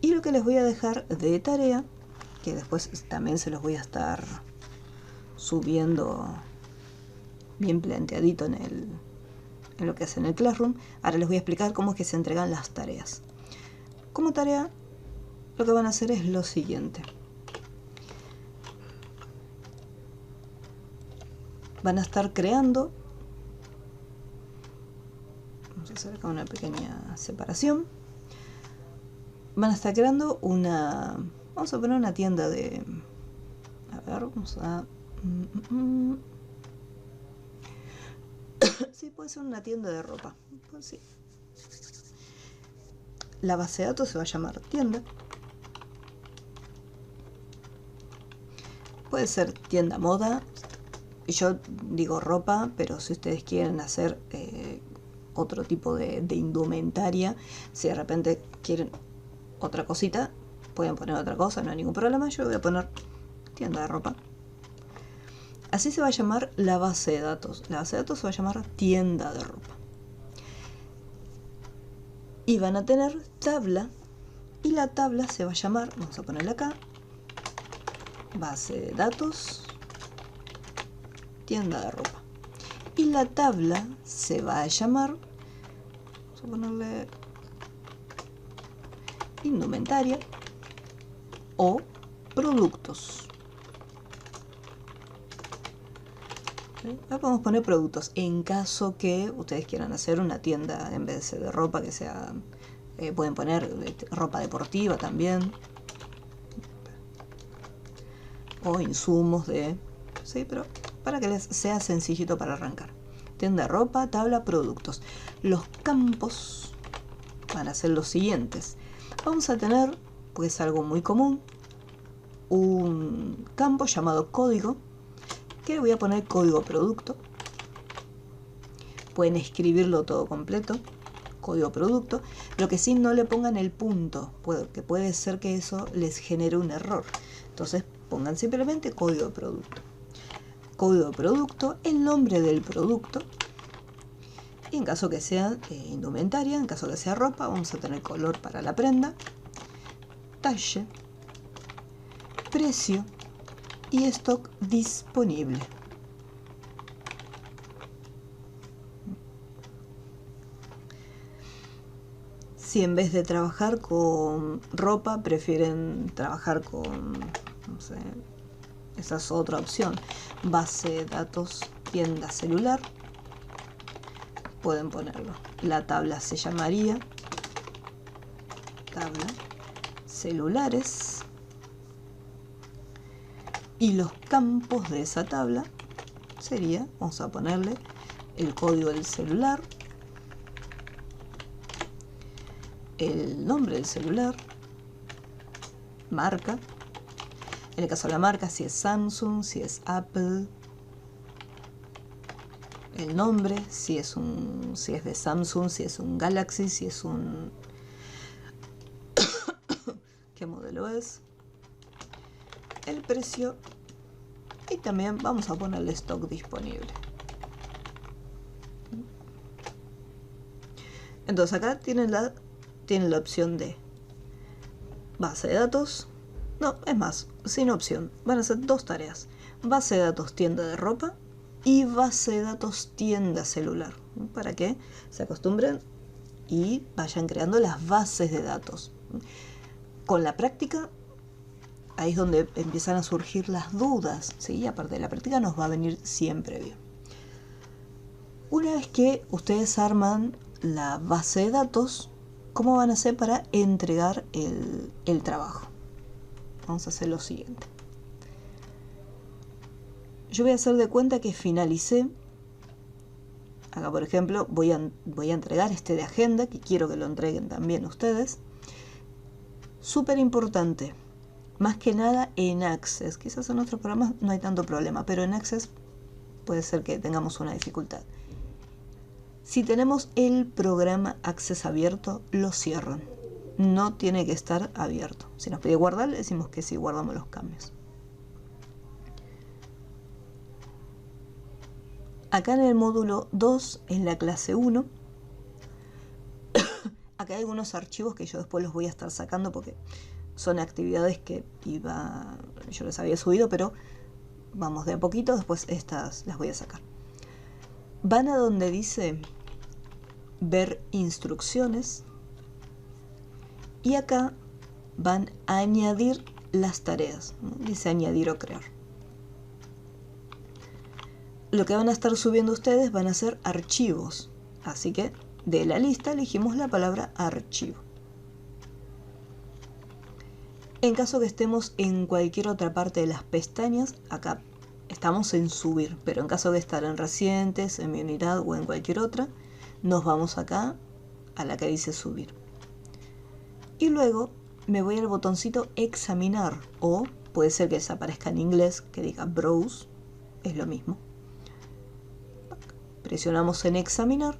Y lo que les voy a dejar de tarea, que después también se los voy a estar subiendo bien planteadito en lo que es en el Classroom. Ahora les voy a explicar cómo es que se entregan las tareas. Como tarea, lo que van a hacer es lo siguiente. Van a estar creando, vamos a hacer acá una pequeña separación, van a estar creando vamos a poner una tienda de, a ver, vamos a, sí, puede ser una tienda de ropa, pues sí. La base de datos se va a llamar tienda, puede ser tienda moda. Yo digo ropa, pero si ustedes quieren hacer otro tipo de indumentaria, si de repente quieren otra cosita, pueden poner otra cosa, no hay ningún problema. Yo voy a poner tienda de ropa. Así se va a llamar la base de datos. La base de datos se va a llamar tienda de ropa. Y van a tener tabla, y la tabla se va a llamar, vamos a ponerla acá, base de datos, tienda de ropa. Y la tabla se va a llamar, vamos a ponerle indumentaria o productos. Ahora podemos poner productos en caso que ustedes quieran hacer una tienda en vez de ropa que sea, pueden poner ropa deportiva también, o insumos de, sí, pero para que les sea sencillito para arrancar. Tienda de ropa, tabla, productos. Los campos van a ser los siguientes. Vamos a tener, pues algo muy común, un campo llamado código, que voy a poner código producto. Pueden escribirlo todo completo, código producto. Lo que sí, no le pongan el punto, porque puede ser que eso les genere un error. Entonces pongan simplemente código de producto. Código de producto, el nombre del producto. Y en caso que sea indumentaria, en caso que sea ropa, vamos a tener color para la prenda, talle, precio y stock disponible. Si en vez de trabajar con ropa prefieren trabajar con, no sé, esa es otra opción, base de datos, tienda celular, pueden ponerlo. La tabla se llamaría tabla celulares. Y los campos de esa tabla sería, vamos a ponerle el código del celular, el nombre del celular, marca, en el caso de la marca, si es Samsung, si es Apple, el nombre, si es de Samsung, si es un Galaxy, si es un qué modelo es, el precio y también vamos a ponerle stock disponible. Entonces acá tienen la opción de base de datos, no, es más, sin opción, van a ser dos tareas, base de datos tienda de ropa y base de datos tienda celular, para que se acostumbren y vayan creando las bases de datos. Con la práctica, ahí es donde empiezan a surgir las dudas, ¿sí? Aparte de la práctica nos va a venir siempre bien. Una vez que ustedes arman la base de datos, ¿cómo van a hacer para entregar el trabajo? Vamos a hacer lo siguiente. Yo voy a hacer de cuenta que finalicé. Acá, por ejemplo, voy a entregar este de agenda, que quiero que lo entreguen también ustedes. Súper importante, más que nada en Access. Quizás en otros programas no hay tanto problema, pero en Access puede ser que tengamos una dificultad. Si tenemos el programa Access abierto, lo cierran. No tiene que estar abierto. Si nos pide guardar, le decimos que sí, guardamos los cambios. Acá en el módulo 2, en la clase 1, acá hay algunos archivos que yo después los voy a estar sacando porque son actividades que yo les había subido, pero vamos de a poquito, después estas las voy a sacar. Van a donde dice ver instrucciones y acá van a añadir las tareas, ¿no? Dice añadir o crear. Lo que van a estar subiendo ustedes van a ser archivos, así que de la lista elegimos la palabra archivo. En caso que estemos en cualquier otra parte de las pestañas, acá estamos en subir, pero en caso de estar en recientes, en mi unidad o en cualquier otra, nos vamos acá a la que dice subir. Y luego me voy al botoncito examinar, o puede ser que desaparezca en inglés, que diga browse, es lo mismo. Presionamos en examinar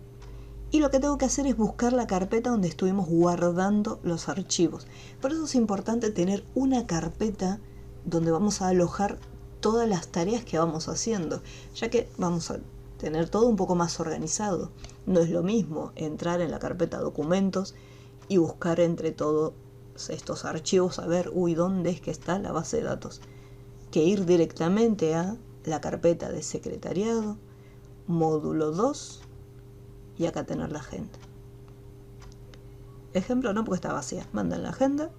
y lo que tengo que hacer es buscar la carpeta donde estuvimos guardando los archivos. Por eso es importante tener una carpeta donde vamos a alojar todas las tareas que vamos haciendo, ya que vamos a tener todo un poco más organizado. No es lo mismo entrar en la carpeta documentos y buscar entre todos estos archivos a ver, ¿dónde es que está la base de datos? Que ir directamente a la carpeta de secretariado, módulo 2 y acá tener la agenda. Ejemplo, no, porque está vacía. Mandan la agenda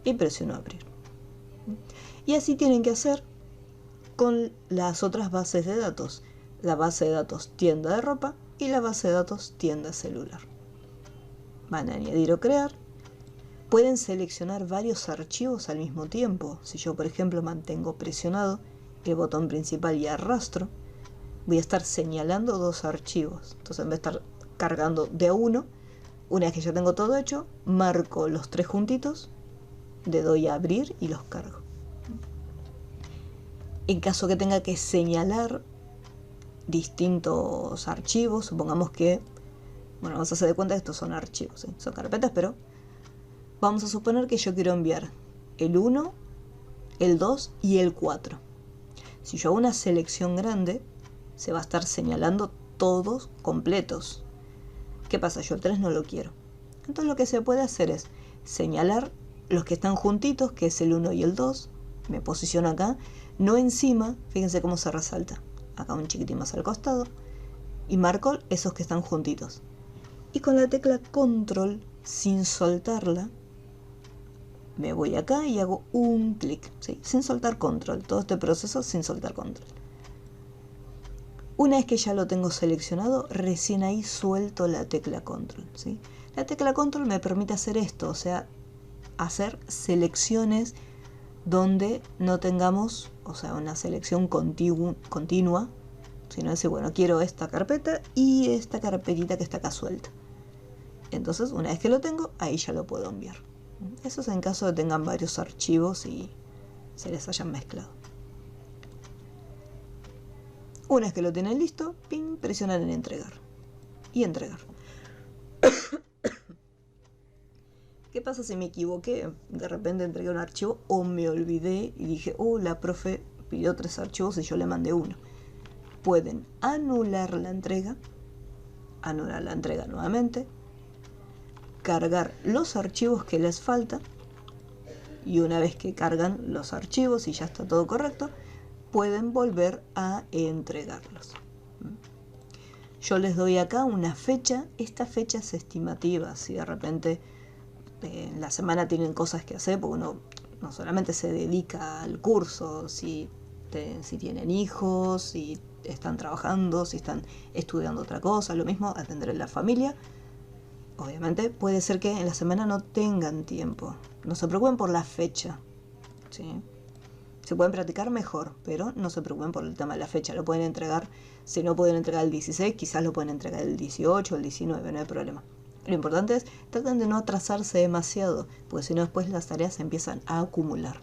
y presiono abrir. Y así tienen que hacer con las otras bases de datos. La base de datos tienda de ropa y la base de datos tienda celular. Van a añadir o crear. Pueden seleccionar varios archivos al mismo tiempo. Si yo, por ejemplo, mantengo presionado el botón principal y arrastro, voy a estar señalando dos archivos. Entonces, en vez de estar cargando de a uno, una vez que ya tengo todo hecho, marco los tres juntitos, le doy a abrir y los cargo. En caso que tenga que señalar distintos archivos, supongamos que, vamos a hacer de cuenta que estos son archivos, ¿sí? Son carpetas, pero vamos a suponer que yo quiero enviar el 1, el 2 y el 4. Si yo hago una selección grande, se va a estar señalando todos completos. ¿Qué pasa? Yo el 3 no lo quiero. Entonces lo que se puede hacer es señalar los que están juntitos, que es el 1 y el 2. Me posiciono acá, no encima, fíjense cómo se resalta. Acá un chiquitín más al costado. Y marco esos que están juntitos. Y con la tecla control, sin soltarla, me voy acá y hago un clic, ¿sí? Sin soltar control. Todo este proceso sin soltar control. Una vez que ya lo tengo seleccionado, recién ahí suelto la tecla control, ¿sí? La tecla control me permite hacer esto, o sea, hacer selecciones donde no tengamos, una selección continua, sino decir, bueno, quiero esta carpeta y esta carpetita que está acá suelta. Entonces, una vez que lo tengo, ahí ya lo puedo enviar. Eso es en caso de que tengan varios archivos y se les hayan mezclado. Una vez que lo tienen listo, ping, presionan en entregar. Y entregar. ¿Qué pasa si me equivoqué? De repente entregué un archivo o me olvidé y dije, la profe pidió 3 archivos y yo le mandé uno. Pueden anular la entrega nuevamente, cargar los archivos que les falta y una vez que cargan los archivos y ya está todo correcto, pueden volver a entregarlos. Yo les doy acá una fecha. Esta fecha es estimativa. Si de repente en la semana tienen cosas que hacer, porque uno no solamente se dedica al curso, si tienen hijos, si están trabajando, si están estudiando otra cosa, lo mismo, atender a la familia. Obviamente puede ser que en la semana no tengan tiempo. No se preocupen por la fecha, ¿sí? Se pueden practicar mejor, pero no se preocupen por el tema de la fecha. Lo pueden entregar, si no pueden entregar el 16, quizás lo pueden entregar el 18 o el 19, no hay problema. Lo importante es, traten de no atrasarse demasiado, porque si no después las tareas se empiezan a acumular.